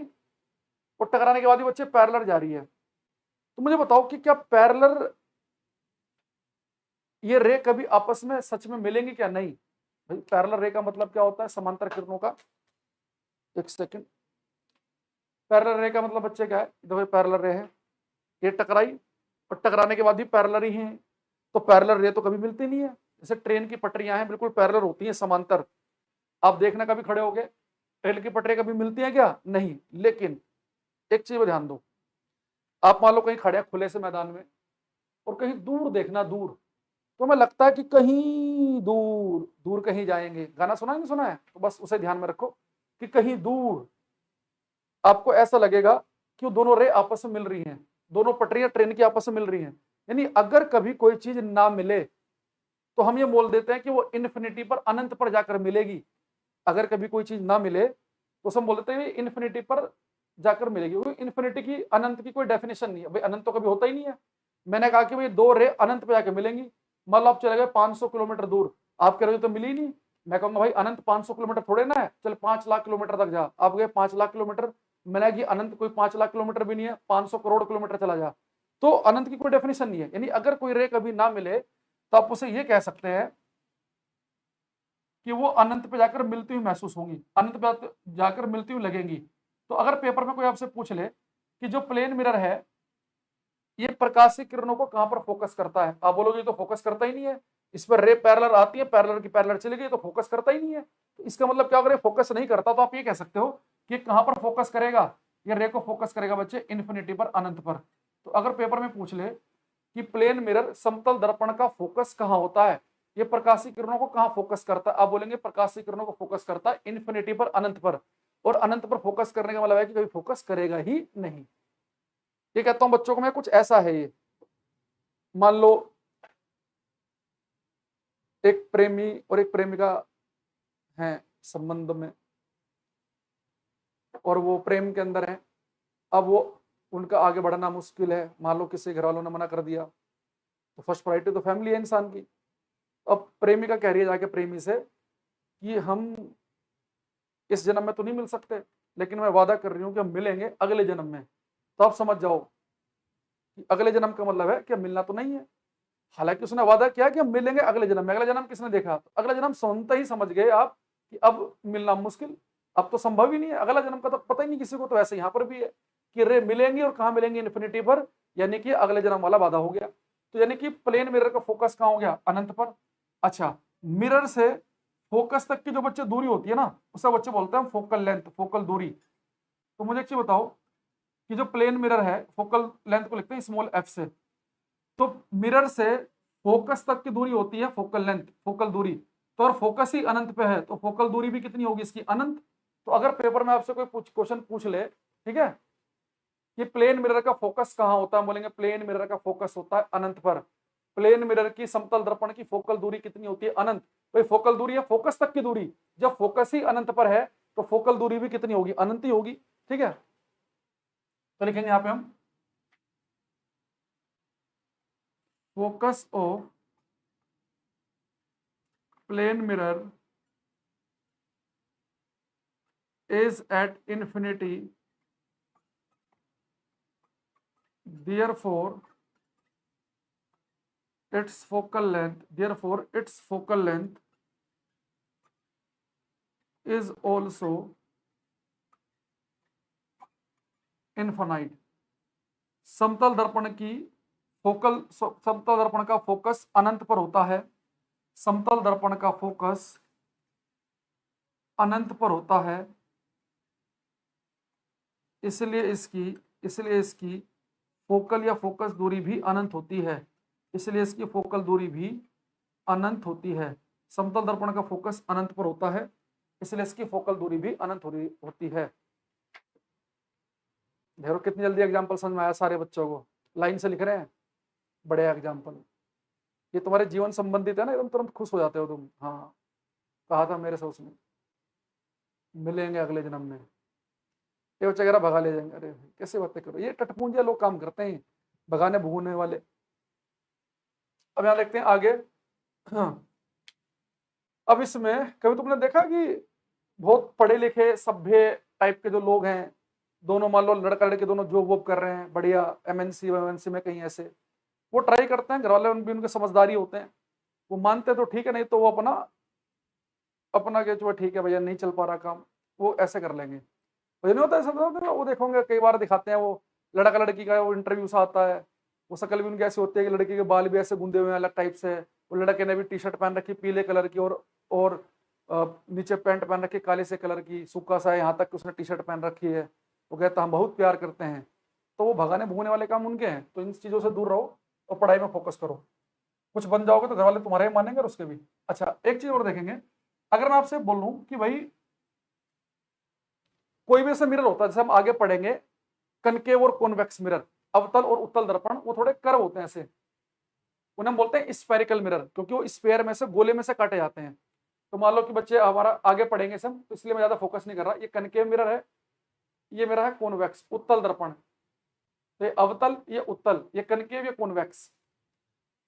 और टकराने के बाद बच्चे पैरेलल जा रही है, तो मुझे बताओ कि क्या पैरेलल ये रे कभी आपस में सच में मिलेंगी क्या, नहीं भाई। पैरेलल रे का मतलब क्या होता है, समांतर किरणों का, एक सेकंड, पैरेलल रे का मतलब बच्चे क्या है, देखो पैरेलल रे है, ये टकराई और टकराने के बाद भी पैरेलल ही है, तो पैरेलल रे तो कभी मिलती नहीं है। जैसे ट्रेन की पटरियां हैं बिल्कुल पैरेलल होती हैं, समांतर, आप देखना कभी खड़े हो गए, ट्रेन की पटरियां कभी मिलती हैं क्या, नहीं। लेकिन एक चीज पर ध्यान दो, आप मान लो कहीं खड़े हैं खुले से मैदान में और कहीं दूर देखना, दूर, तो हमें लगता है कि कहीं दूर दूर कहीं जाएंगे, गाना सुना है नहीं सुना है, तो बस उसे ध्यान में रखो कि कहीं दूर आपको ऐसा लगेगा कि वो दोनों रे आपस में मिल रही हैं, दोनों पटरियां ट्रेन की आपस में मिल रही हैं। यानी अगर कभी कोई चीज ना मिले तो हम ये बोल देते हैं कि वो इन्फिनिटी पर, अनंत पर जाकर मिलेगी। अगर कभी कोई चीज ना मिले तो हम बोल देते हैं इन्फिनिटी पर जाकर मिलेगी, क्योंकि इन्फिनिटी की, अनंत की कोई डेफिनेशन नहीं है भाई, अनंत तो कभी होता ही नहीं है। मैंने कहा कि भाई दो रे अनंत पे जाके मिलेंगी, मान लो आप चले गए 500 किलोमीटर दूर, आप कह रहे हो तो मिली नहीं, मैं कहूंगा भाई अनंत 500 किलोमीटर थोड़े ना है, चल 5 लाख किलोमीटर तक जा, आप गए 5 लाख किलोमीटर, मैंने कि अनंत कोई 5 लाख किलोमीटर भी नहीं है, 500 करोड़ किलोमीटर चला जा, तो अनंत की कोई डेफिनेशन नहीं है। यानी अगर कोई रे कभी ना मिले तो आप उसे ये कह सकते हैं कि वो अनंत पे जाकर मिलती हुई महसूस होंगी, अनंत पे जाकर मिलती हुई लगेंगी। तो अगर पेपर में कोई आपसे पूछ ले कि जो प्लेन मिरर है ये प्रकाशीय किरणों को कहां पर फोकस करता है, आप बोलोगे तो फोकस करता ही नहीं है, इस पर रे पैरेलल आती है, पैरेलल की पैरेलल चली गई तो फोकस करता ही नहीं है, तो इसका मतलब क्या, अगर ये फोकस नहीं करता तो आप ये कह सकते हो कि कहां पर फोकस करेगा, ये रे को फोकस करेगा बच्चे इन्फिनिटी पर, अनंत पर। तो अगर पेपर में पूछ ले कि प्लेन मिरर समतल दर्पण का फोकस कहां होता है, ये प्रकाशीय किरणों को कहां फोकस करता है, आप बोलेंगे प्रकाशीय किरणों को फोकस करता है इन्फिनिटी पर, अनंत पर, और अनंत पर फोकस करने का मतलब है कि कभी फोकस करेगा ही नहीं। ये कहता हूं बच्चों को मैं, कुछ ऐसा है ये, मान लो एक प्रेमी और एक प्रेमिका हैं संबंध में और वो प्रेम के अंदर है, अब वो उनका आगे बढ़ना मुश्किल है, मान लो किसी घर वालों ने मना कर दिया, तो फर्स्ट प्रायोरिटी तो फैमिली है इंसान की। अब प्रेमिका कह रही है जाके प्रेमी से कि हम इस जन्म में तो नहीं मिल सकते, लेकिन मैं वादा कर रही हूँ कि हम मिलेंगे अगले जन्म में। तो आप समझ जाओ कि अगले जन्म का मतलब है कि मिलना तो नहीं है। हालांकि उसने वादा किया कि हम मिलेंगे अगले जन्म में। अगला जन्म किसने देखा? तो अगला जन्म सुनते ही समझ गए आप कि अब मिलना मुश्किल, अब तो संभव ही नहीं है। अगला जन्म का तो पता ही नहीं किसी को। तो ऐसे यहाँ पर भी है कि रे मिलेंगे, और कहाँ मिलेंगे? इन्फिनिटी पर, यानी कि अगले जन्म वाला वादा हो गया। तो यानी कि प्लेन मिरर का फोकस कहाँ हो गया? अनंत पर। अच्छा, मिरर से फोकस तक की जो बच्चे दूरी होती है ना, उसे बच्चे बोलते हैं फोकल लेंथ, फोकल दूरी। तो मुझे एक चीज बताओ कि जो प्लेन मिरर है, फोकल लेंथ को लिखते हैं स्मॉल एफ से। तो मिरर से फोकस तक की दूरी होती है फोकल लेंथ, फोकल दूरी। तो अगर फोकस ही अनंत पे है तो फोकल दूरी भी कितनी होगी इसकी? अनंत। तो अगर पेपर में आपसे कोई क्वेश्चन पूछ ले, ठीक है, कि प्लेन मिरर का फोकस कहाँ होता है, बोलेंगे प्लेन मिरर का फोकस होता है अनंत पर। प्लेन मिरर की समतल दर्पण की फोकल दूरी कितनी होती है? अनंत। तो फोकल दूरी है फोकस तक की दूरी। जब फोकस ही अनंत पर है तो फोकल दूरी भी कितनी होगी? अनंत ही होगी। ठीक है, तो लिखेंगे यहां पे हम focus of plane mirror is at infinity, therefore its focal length is also infinite। समतल दर्पण की समतल दर्पण का फोकस अनंत पर होता है। समतल दर्पण का फोकस अनंत पर होता है, इसलिए इसकी फोकल या फोकस दूरी भी अनंत होती है। इसलिए इसकी फोकल दूरी भी अनंत होती है। समतल दर्पण का फोकस अनंत पर होता है, इसलिए इसकी फोकल दूरी भी अनंत होती है। देखो कितनी जल्दी एग्जाम्पल समझ में आया सारे बच्चों को। लाइन से लिख रहे हैं, बड़े एग्जाम्पल। ये तुम्हारे जीवन संबंधित है ना, एकदम तुरंत खुश हो जाते हो तुम। हाँ, कहा था मेरे से उसने, मिलेंगे अगले जन्म में। ये बच्चा कह रहा भगा ले जाएंगे। अरे कैसे बातें करो, ये टटपूंजे लोग काम करते हैं, भगाने भूगने वाले। अब यहाँ देखते हैं आगे। हाँ, अब इसमें कभी तुमने देखा कि बहुत पढ़े लिखे सभ्य टाइप के जो लोग हैं, दोनों मान लो लड़का लड़की दोनों जॉब वॉब कर रहे हैं बढ़िया, एमएनसी में कहीं ऐसे, वो ट्राई करते हैं, घर वाले भी उनके समझदारी होते हैं, वो मानते तो ठीक है, नहीं तो वो अपना अपना के जो ठीक है भैया नहीं चल पा रहा काम, वो ऐसे कर लेंगे। नहीं होता है सब। वो देखोगे कई बार दिखाते हैं, वो लड़का लड़की का वो इंटरव्यू सा आता है, वो शक्ल भी उनकी ऐसी होती है कि लड़की के बाल भी ऐसे गूंदे हुए हैं अलग टाइप से, वो लड़के ने भी टी शर्ट पहन रखी पीले कलर की, और नीचे पैंट पहन रखी काले से कलर की, सूखा सा है यहाँ तक उसने टी शर्ट पहन रखी है। वो कहता हम बहुत प्यार करते हैं। तो वो भगाने भूगने वाले काम उनके हैं। तो इन चीज़ों से दूर रहो और पढ़ाई में फोकस करो। कुछ बन जाओगे तो घर वाले तुम्हारे ही मानेंगे और उसके भी। अच्छा, एक चीज और देखेंगे, अगर मैं आपसे बोलूं कि भाई कोई भी ऐसा मिरर होता है, जैसे हम आगे पढ़ेंगे, कनकेव और कॉन्वेक्स मिरर, अवतल और उत्तल दर्पण, वो थोड़े कर्व होते हैं ऐसे, उन्हें हम बोलते हैं स्फेरिकल मिरर, क्योंकि वो स्पेयर में से, गोले में से काटे जाते हैं। तो मान लो कि बच्चे हमारा आगे पढ़ेंगे सब, तो इसलिए मैं ज्यादा फोकस नहीं कर रहा। ये कनकेव मिरर है, ये मेरा है कॉन्वेक्स उत्तल दर्पण। तो ये अवतल, ये उत्तल, ये कनकेव, ये कॉन्वेक्स।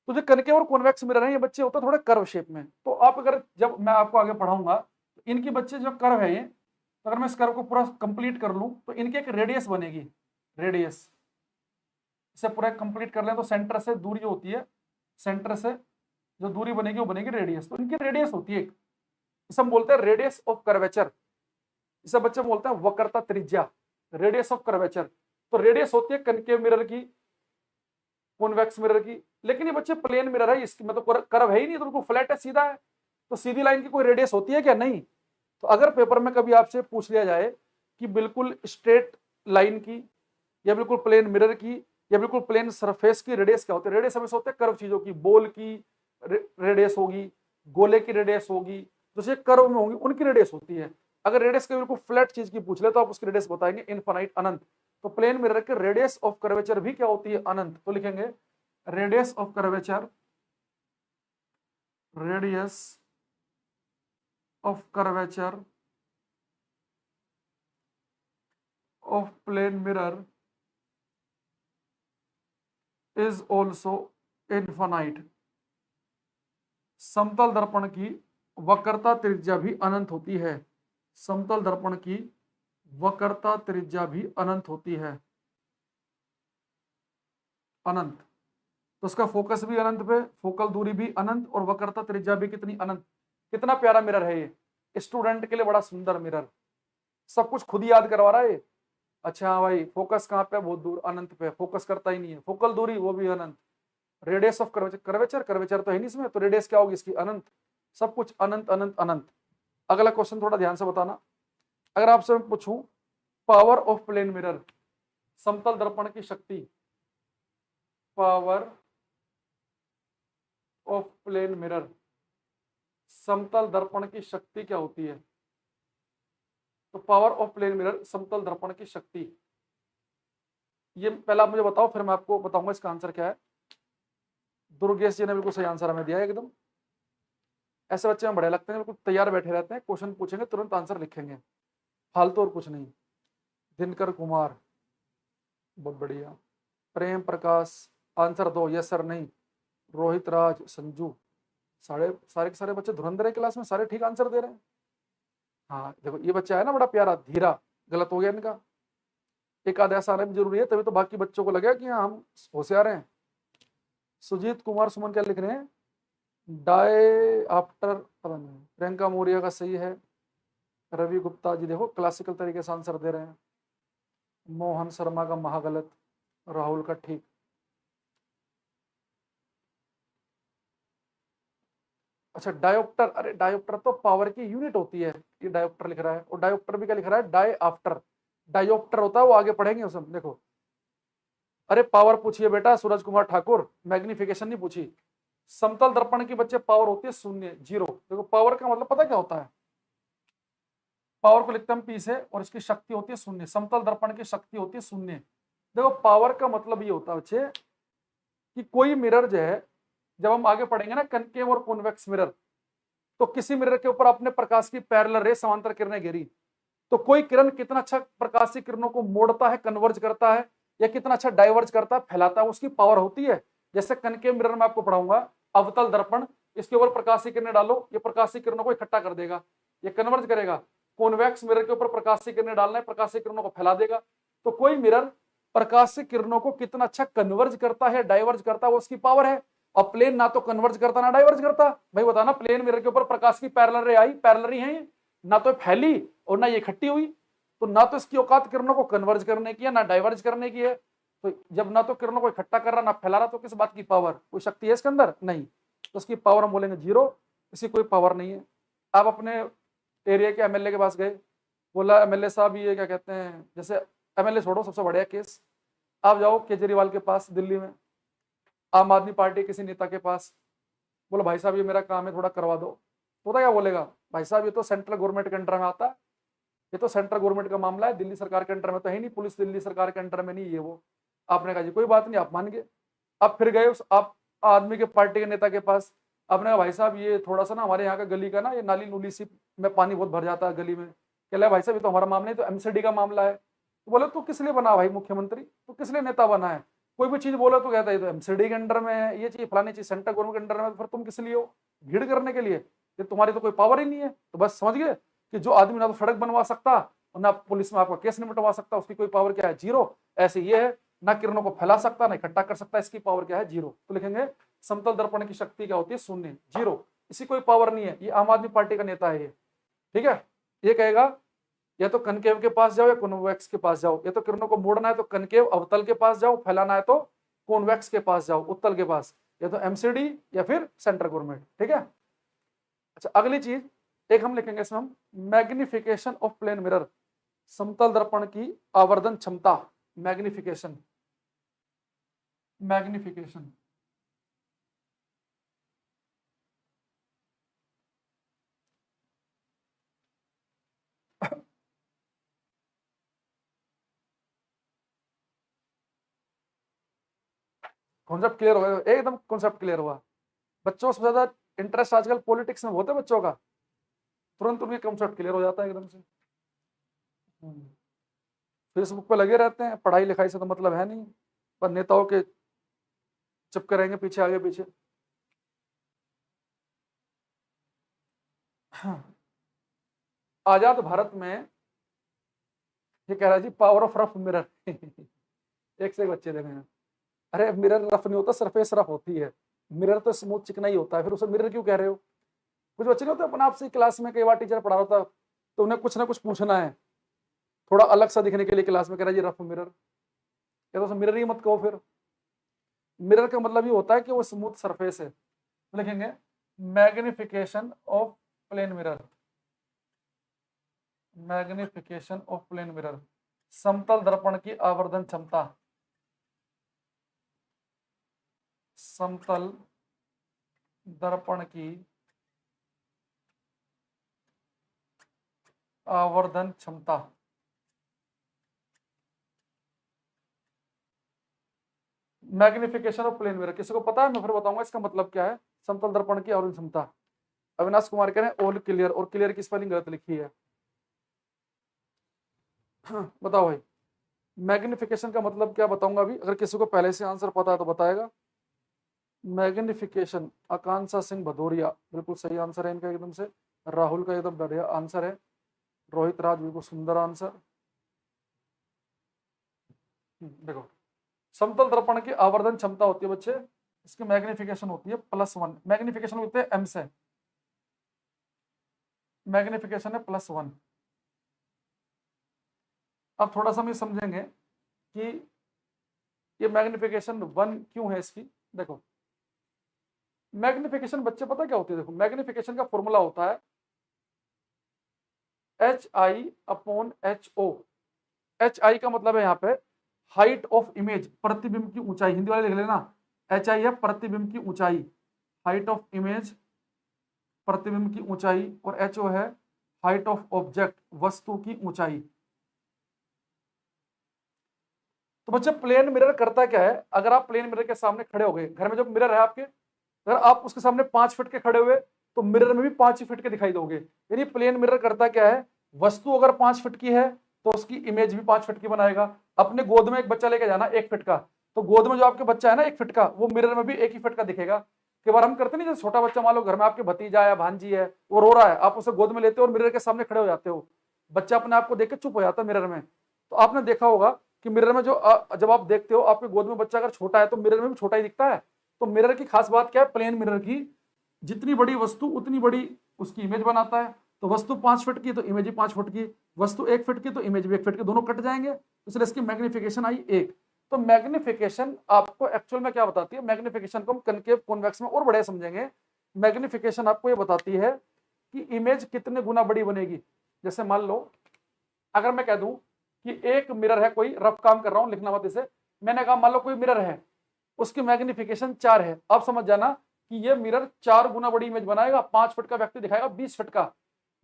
तो जो कनकेव और कॉन्वेक्स मिरर है, ये बच्चे होते हैं थोड़े कर्व शेप में। तो आप अगर, जब मैं आपको आगे पढ़ाऊंगा, तो इनके बच्चे जो कर्व है ये, तो अगर मैं इस कर्व को पूरा कंप्लीट कर लूं तो इनकी एक रेडियस बनेगी, रेडियस। इसे पूरा कंप्लीट कर लें तो सेंटर से दूरी जो होती है, सेंटर से जो दूरी बनेगी वो बनेगी रेडियस। तो इनकी रेडियस होती है, इसे हम बोलते हैं रेडियस ऑफ कर्वेचर। इसे बच्चे बोलते हैं वक्रता त्रिज्या, रेडियस ऑफ कर्वेचर। तो रेडियस होती है कनकेव मिरर की, कॉन्वेक्स मिरर की। लेकिन ये बच्चे प्लेन मिरर है, इसकी मतलब कर्व है ही नहीं, तो उनको फ्लैट है, सीधा है। तो सीधी लाइन की कोई रेडियस होती है क्या? नहीं। तो अगर पेपर में कभी आपसे पूछ लिया जाए कि बिल्कुल स्ट्रेट लाइन की, या बिल्कुल प्लेन मिरर की, या बिल्कुल प्लेन सरफेस की रेडियस क्या होती है? रेडियस हमेशा होते हैं कर्व चीजों की। बॉल की रेडियस होगी, गोले की रेडियस होगी, जो कर्व में होंगी उनकी रेडियस होती है। अगर रेडियस के बिल्कुल फ्लैट चीज की पूछ ले तो आप उसकी रेडियस बताएंगे इनफाइनाइट, अनंत। तो प्लेन मिरर के रेडियस ऑफ कर्वेचर भी क्या होती है? अनंत। तो लिखेंगे radius of curvature, radius of curvature of plane mirror is also infinite. समतल दर्पण की वक्रता त्रिज्या भी अनंत होती है। समतल दर्पण की वक्रता त्रिज्या भी अनंत होती है, अनंत। तो उसका फोकस भी अनंत पे, फोकल दूरी भी अनंत, और वक्रता त्रिज्या भी कितनी, अनंत। कितना प्यारा मिरर है ये, स्टूडेंट के लिए बड़ा सुंदर मिरर, सब कुछ खुद ही याद करवा रहा है ये। अच्छा हाँ भाई, फोकस कहाँ पे, बहुत दूर, अनंत पे, फोकस करता ही नहीं है। फोकल दूरी वो भी अनंत। रेडियस ऑफ कर्वेचर, कर्वेचर तो है नहीं इसमें, तो रेडियस क्या होगी इसकी, अनंत। सब कुछ अनंत अनंत अनंत। अगला क्वेश्चन थोड़ा ध्यान से बताना। अगर आपसे मैं पूछूं पावर ऑफ प्लेन मिरर, समतल दर्पण की शक्ति, पावर ऑफ प्लेन मिरर, समतल दर्पण की शक्ति क्या होती है। तो पावर ऑफ प्लेन मिरर, समतल दर्पण की शक्ति, ये पहले आप मुझे बताओ, फिर मैं आपको बताऊंगा इसका आंसर क्या है। दुर्गेश जी ने बिल्कुल सही आंसर हमें दिया है एकदम। ऐसे बच्चे में बड़े लगते हैं, बिल्कुल तैयार बैठे रहते हैं, क्वेश्चन पूछेंगे तुरंत आंसर लिखेंगे, फालतू और कुछ नहीं। दिनकर कुमार, बहुत बढ़िया। प्रेम प्रकाश, आंसर दो, यस सर नहीं। रोहित राज, संजू, सारे के सारे बच्चे धुरंधर है क्लास में, सारे ठीक आंसर दे रहे हैं। हाँ देखो ये बच्चा है ना बड़ा प्यारा, धीरा, गलत हो गया इनका। एक आधा ऐसा आना भी जरूरी है, तभी तो बाकी बच्चों को लगेगा कि हाँ हम होशियार हैं। सुजीत कुमार सुमन क्या लिख रहे हैं, डाई आफ्टर, पता नहीं। प्रियंका मौर्य का सही है। रवि गुप्ता जी देखो क्लासिकल तरीके से आंसर दे रहे हैं। मोहन शर्मा का महागलत, राहुल का ठीक। अच्छा डायोप्टर, अरे डायोप्टर तो पावर की यूनिट होती है, ये डायोप्टर लिख रहा है, और डायोप्टर भी क्या लिख रहा है, डाई आफ्टर। डायोप्टर होता है वो, आगे पढ़ेंगे उसमें देखो। अरे पावर पूछिए बेटा सूरज कुमार ठाकुर, मैग्निफिकेशन नहीं पूछी। समतल दर्पण की बच्चे पावर होती है शून्य, जीरो। देखो पावर का मतलब पता क्या होता है, पावर को लिखते हैं पी से, और इसकी शक्ति होती है शून्य। समतल दर्पण की शक्ति होती है शून्य। देखो पावर का मतलब ये होता है बच्चे कि कोई मिरर जो है, जब हम आगे पढ़ेंगे ना कनकेव और कॉन्वेक्स मिरर, तो किसी मिरर के ऊपर अपने प्रकाश की पैरेलल रे, समांतर किरणें गिरी, तो कोई किरण कितना अच्छा प्रकाश की किरणों को मोड़ता है, कन्वर्ज करता है, या कितना अच्छा डाइवर्ज करता है, फैलाता है, उसकी पावर होती है। जैसे कनकेव मिरर में आपको पढ़ाऊंगा, अवतल दर्पण, इसके ऊपर प्रकाश की किरणें डालो, ये प्रकाश की किरणों को इकट्ठा कर देगा, ये कन्वर्ज करेगा। कॉन्वेक्स मिरर के ऊपर प्रकाश की किरणें डालना है, प्रकाश की किरणों को फैला देगा। तो कोई मिरर प्रकाश की किरणों को कितना अच्छा कन्वर्ज करता है, डाइवर्ज करता है, वो उसकी पावर है। और प्लेन ना तो कन्वर्ज करता ना डाइवर्ज करता। भाई बताना, प्लेन मिरर के ऊपर प्रकाश की पैरेलल रे आई, पैरेलल ही है, ना तो फैली और ना ये इकट्ठी हुई, तो ना तो इसकी औकात किरणों को कन्वर्ज करने की है, ना डाइवर्ज करने की है। तो जब ना तो किरणों को इकट्ठा कर रहा ना फैला रहा, तो किस बात की पावर, कोई शक्ति है इसके अंदर, नहीं। तो उसकी पावर हम बोलेंगे जीरो, इसकी कोई पावर नहीं है। आप अपने एरिया के एमएलए के पास गए, बोला एमएलए साहब ये क्या कहते हैं, जैसे एमएलए छोड़ो, सबसे बढ़िया केस, आप जाओ केजरीवाल के पास दिल्ली में, आम आदमी पार्टी किसी नेता के पास, बोलो भाई साहब ये मेरा काम है थोड़ा करवा दो, तो क्या बोलेगा, भाई साहब ये तो सेंट्रल गवर्नमेंट के अंडर में आता है, ये तो सेंट्रल गवर्नमेंट का मामला है, दिल्ली सरकार के अंडर में तो है नहीं, पुलिस दिल्ली सरकार के अंडर में नहीं, ये वो। आपने कहा जी कोई बात नहीं, आप मान गए। अब फिर गए उस आप आदमी के पार्टी के नेता के पास, आपने कहा भाई साहब ये थोड़ा सा ना हमारे यहाँ का गली का ना ये नाली नूली सी में पानी बहुत भर जाता है गली में। कह भाई साहब ये तो हमारा मामला है, तो एमसीडी का मामला है। तो बोले तू किस लिए बना भाई मुख्यमंत्री, तू किस लिए नेता बना है, कोई भी चीज बोला तो कहता है तो एमसीडी के अंडर में है, ये चीज फलानी चीज सेंट्रल गवर्नमेंट के अंडर में, फिर तुम किस लिए हो, भीड़ करने के लिए, ये तुम्हारी तो कोई पावर ही नहीं है। तो बस समझ गए कि जो आदमी ना तो सड़क बनवा सकता और ना पुलिस में आपका केस निपटवा सकता, उसकी कोई पावर क्या है, जीरो। ऐसे ये है, ना किरणों को फैला सकता ना इकट्ठा कर सकता, इसकी पावर क्या है, जीरो। तो लिखेंगे समतल दर्पण की शक्ति क्या होती है, शून्य, जीरो, इसी कोई पावर नहीं है। ये आम आदमी पार्टी का नेता है ये, ठीक है। ये कहेगा या तो कनकेव के पास जाओ या कॉन्वेक्स के पास जाओ, या तो किरणों को मोड़ना है तो कनकेव अवतल के पास जाओ, फैलाना है तो कॉन्वेक्स के पास जाओ, उत्तल के पास, या तो एमसीडी या फिर सेंट्रल गवर्नमेंट, ठीक है। अच्छा अगली चीज एक हम लिखेंगे इसमें, हम मैग्निफिकेशन ऑफ प्लेन मिरर, समतल दर्पण की आवर्धन क्षमता, मैग्निफिकेशन, मैग्निफिकेशन। कॉन्सेप्ट क्लियर हो गया, एकदम कॉन्सेप्ट क्लियर हुआ। बच्चों से ज्यादा इंटरेस्ट आजकल पॉलिटिक्स में होता है बच्चों का, तुरंत उनके कॉन्सेप्ट क्लियर हो जाता है एकदम से। फेसबुक पे लगे रहते हैं, पढ़ाई लिखाई से तो मतलब है नहीं, पर नेताओं के चिपके रहेंगे पीछे आगे पीछे। आजाद भारत में ये कह रहा है जी पावर ऑफ रफ मिरर। एक से एक बच्चे देखेंगे, अरे मिरर रफ नहीं होता, सरफेस रफ होती है, मिरर तो स्मूथ चिकना ही होता है, फिर उसे मिरर क्यों कह रहे हो? कुछ बच्चे नहीं होते अपने आप से क्लास में, कई बार टीचर पढ़ा होता तो उन्हें कुछ ना कुछ पूछना है थोड़ा अलग सा दिखने के लिए, क्लास में कह रहा है जी रफ मिरर, या तो मिरर ही मत कहो फिर। मिरर का मतलब ये होता है कि वो स्मूथ सरफेस है। तो लिखेंगे magnification of plane mirror, magnification of plane mirror, समतल दर्पण की आवर्धन क्षमता, समतल दर्पण की आवर्धन क्षमता। मैग्निफिकेशन ऑफ प्लेन मिरर किसी को पता है? मैं फिर बताऊंगा इसका मतलब क्या है। समतल दर्पण की आवर्धन क्षमता। अविनाश कुमार कह रहे हैं ऑल क्लियर, और क्लियर की स्पेलिंग गलत लिखी है। बताओ भाई, मैग्निफिकेशन का मतलब क्या बताऊंगा अभी, अगर किसी को पहले से आंसर पता है तो बताएगा। मैग्निफिकेशन, आकांक्षा सिंह भदौरिया बिल्कुल सही आंसर है इनका एकदम से। राहुल का एकदम बढ़िया आंसर है। रोहित राज बिल्कुल सुंदर आंसर। देखो, समतल दर्पण की आवर्धन क्षमता होती है बच्चे, इसकी मैग्निफिकेशन होती है +1। मैग्निफिकेशन होते हैं एम से, मैग्निफिकेशन है +1। अब थोड़ा सा हम ये समझेंगे कि ये मैग्निफिकेशन 1 क्यों है इसकी। देखो, मैग्निफिकेशन बच्चे पता क्या होती है? देखो, मैग्निफिकेशन का फॉर्मूला होता है HI/HO। HI का मतलब है यहाँ पे हाइट ऑफ इमेज, प्रतिबिंब की ऊंचाई, हिंदी वाले लिख लेना। HI है प्रतिबिंब की ऊंचाई, हाइट ऑफ इमेज प्रतिबिंब की ऊंचाई, और HO है हाइट ऑफ ऑब्जेक्ट, वस्तु की ऊंचाई। तो बच्चे प्लेन मिरर करता क्या है, अगर आप प्लेन मिरर के सामने खड़े हो गए, घर में जो मिरर है आपके, अगर आप उसके सामने 5 फीट के खड़े हुए तो मिरर में भी 5 फीट के दिखाई दोगे। यानी प्लेन मिरर करता क्या है, वस्तु अगर 5 फीट की है तो उसकी इमेज भी 5 फीट की बनाएगा। अपने गोद में एक बच्चा लेके जाना 1 फीट का, तो गोद में जो आपके बच्चा है ना 1 फीट का, वो मिरर में भी 1 ही फीट का दिखेगा। कई बार हम करते नहीं, जैसे छोटा बच्चा मान लो घर में आपके भतीजा है भांजी है, वो रो रहा है, आप उसे गोद में लेते हो और मिरर के सामने खड़े हो जाते हो, बच्चा अपने आप को देख के चुप हो जाता है मिरर में। तो आपने देखा होगा कि मिरर में जो जब आप देखते हो आपके गोद में बच्चा अगर छोटा है तो मिरर में भी छोटा ही दिखता है। तो मिरर की खास बात क्या है, प्लेन मिरर की, जितनी बड़ी वस्तु उतनी बड़ी उसकी इमेज बनाता है। तो वस्तु 5 फीट की तो इमेज भी 5 फुट की, वस्तु 1 फीट की तो इमेज भी 1 फीट की, दोनों कट जाएंगे, इसलिए इसकी मैग्निफिकेशन आई 1। तो मैग्निफिकेशन आपको एक्चुअल में क्या बताती है, मैग्निफिकेशन को हम कनकेव कॉन्वेक्स में और बड़े समझेंगे। मैग्निफिकेशन आपको ये बताती है कि इमेज कितने गुना बड़ी बनेगी। जैसे मान लो अगर मैं कह दूं कि एक मिरर है, कोई रफ काम कर रहा हूं, लिखना मत इसे, मैंने कहा मान लो कोई मिरर है, उसकी मैग्निफिकेशन 4 है, अब समझ जाना कि ये मिरर 4 गुना बड़ी इमेज बनाएगा, 5 फीट का व्यक्ति दिखाएगा 20 फीट का।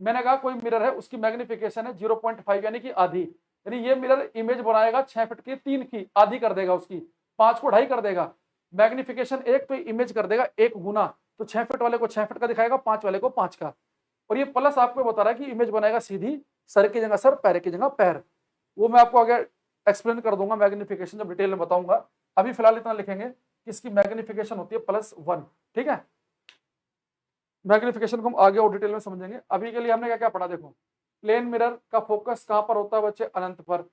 मैंने कहा कोई मिरर है उसकी मैग्निफिकेशन है 0.5 यानी कि आधी, यानी ये मिरर इमेज बनाएगा 6 फीट की, 3 की आधी कर देगा, उसकी 5 को 2.5 कर देगा। मैग्निफिकेशन 1 तो इमेज कर देगा 1 गुना, तो 6 फीट वाले को 6 फीट का दिखाएगा, 5 वाले को 5 का। और ये प्लस आपको बता रहा है कि इमेज बनाएगा सीधी, सर की जगह सर, पैर की जगह पैर। वो मैं आपको आगे एक्सप्लेन कर दूंगा मैग्निफिकेशन जब डिटेल में बताऊंगा। अभी फिलहाल इतना लिखेंगे कि इसकी मैग्निफिकेशन होती है +1। ठीक है, मैग्निफिकेशन को हम आगे और डिटेल में समझेंगे। अभी के लिए हमने क्या क्या पढ़ा, देखो, प्लेन मिरर का फोकस कहां पर होता है बच्चे, अनंत पर।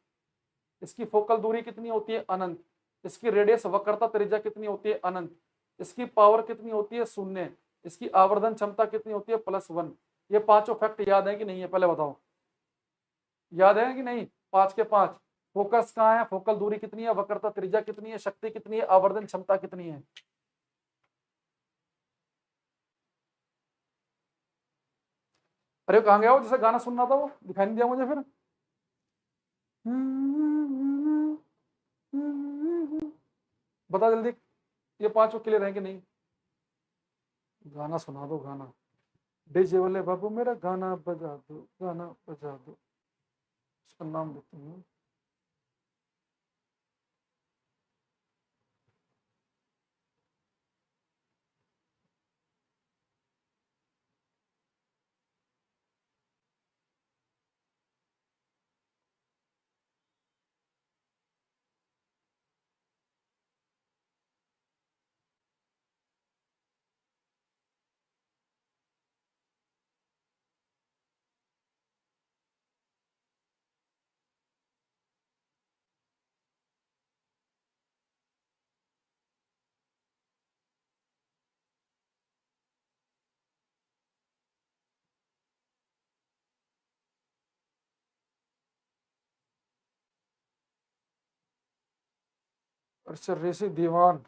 इसकी फोकल दूरी कितनी होती है, अनंत। इसकी रेडियस वक्रता त्रिज्या कितनी होती है, अनंत। इसकी पावर कितनी होती है, 0। इसकी आवर्धन क्षमता कितनी होती है, +1। ये पांचों फैक्ट याद है कि नहीं है, पहले बताओ, याद है कि नहीं? 5 के 5। फोकस कहाँ है, फोकल दूरी कितनी है, वक्रता त्रिज्या कितनी है, शक्ति कितनी है, आवर्धन क्षमता कितनी है। अरे कहाँ गया हो, जैसे गाना सुनना था वो दिखाई नहीं दिया मुझे फिर। बता जल्दी, ये पांचों क्लियर है कि नहीं? गाना सुना दो, गाना। डीजे वाले बाबू मेरा गाना बजा दो, गाना बजा दो। उसका नाम देते हैं। अच्छा ऋषि दीवान,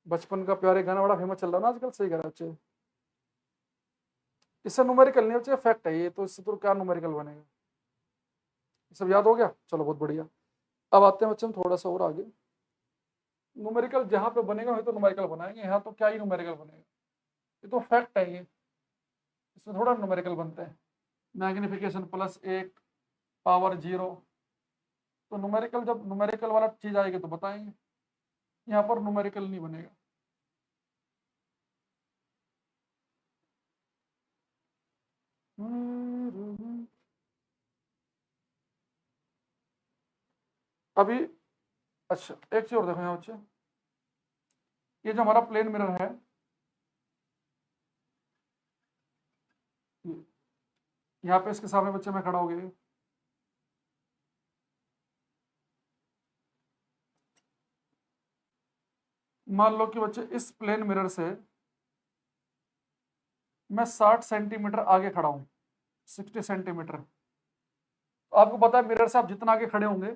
बचपन का प्यारे गाना बड़ा फेमस चल रहा है ना आजकल, सही कह रहा बच्चे। इससे न्यूमेरिकल नहीं बच्चे, फैक्ट है ये, तो इससे तो क्या न्यूमेरिकल बनेगा। ये सब याद हो गया, चलो बहुत बढ़िया। अब आते हैं बच्चे हम थोड़ा सा और आगे। न्यूमेरिकल जहां पे बनेगा वही तो न्यूमेरिकल बनाएंगे, यहाँ तो क्या ही न्यूमेरिकल बनेगा, ये तो फैक्ट है ये, इसमें थोड़ा न्यूमेरिकल बनते हैं। मैग्निफिकेशन प्लस 1 पावर 0, तो न्यूमेरिकल जब न्यूमेरिकल वाला चीज आएगी तो बताएंगे, यहाँ पर न्यूमेरिकल नहीं बनेगा। अभी अच्छा एक चीज और देखो यहाँ बच्चे, ये जो हमारा प्लेन मिरर है, यहाँ पे इसके सामने बच्चे मैं खड़ा हो गया, मान लो कि बच्चे इस प्लेन मिरर से मैं 60 सेंटीमीटर आगे खड़ा हूं, 60 सेंटीमीटर। तो आपको पता है मिरर से आप जितना आगे खड़े होंगे,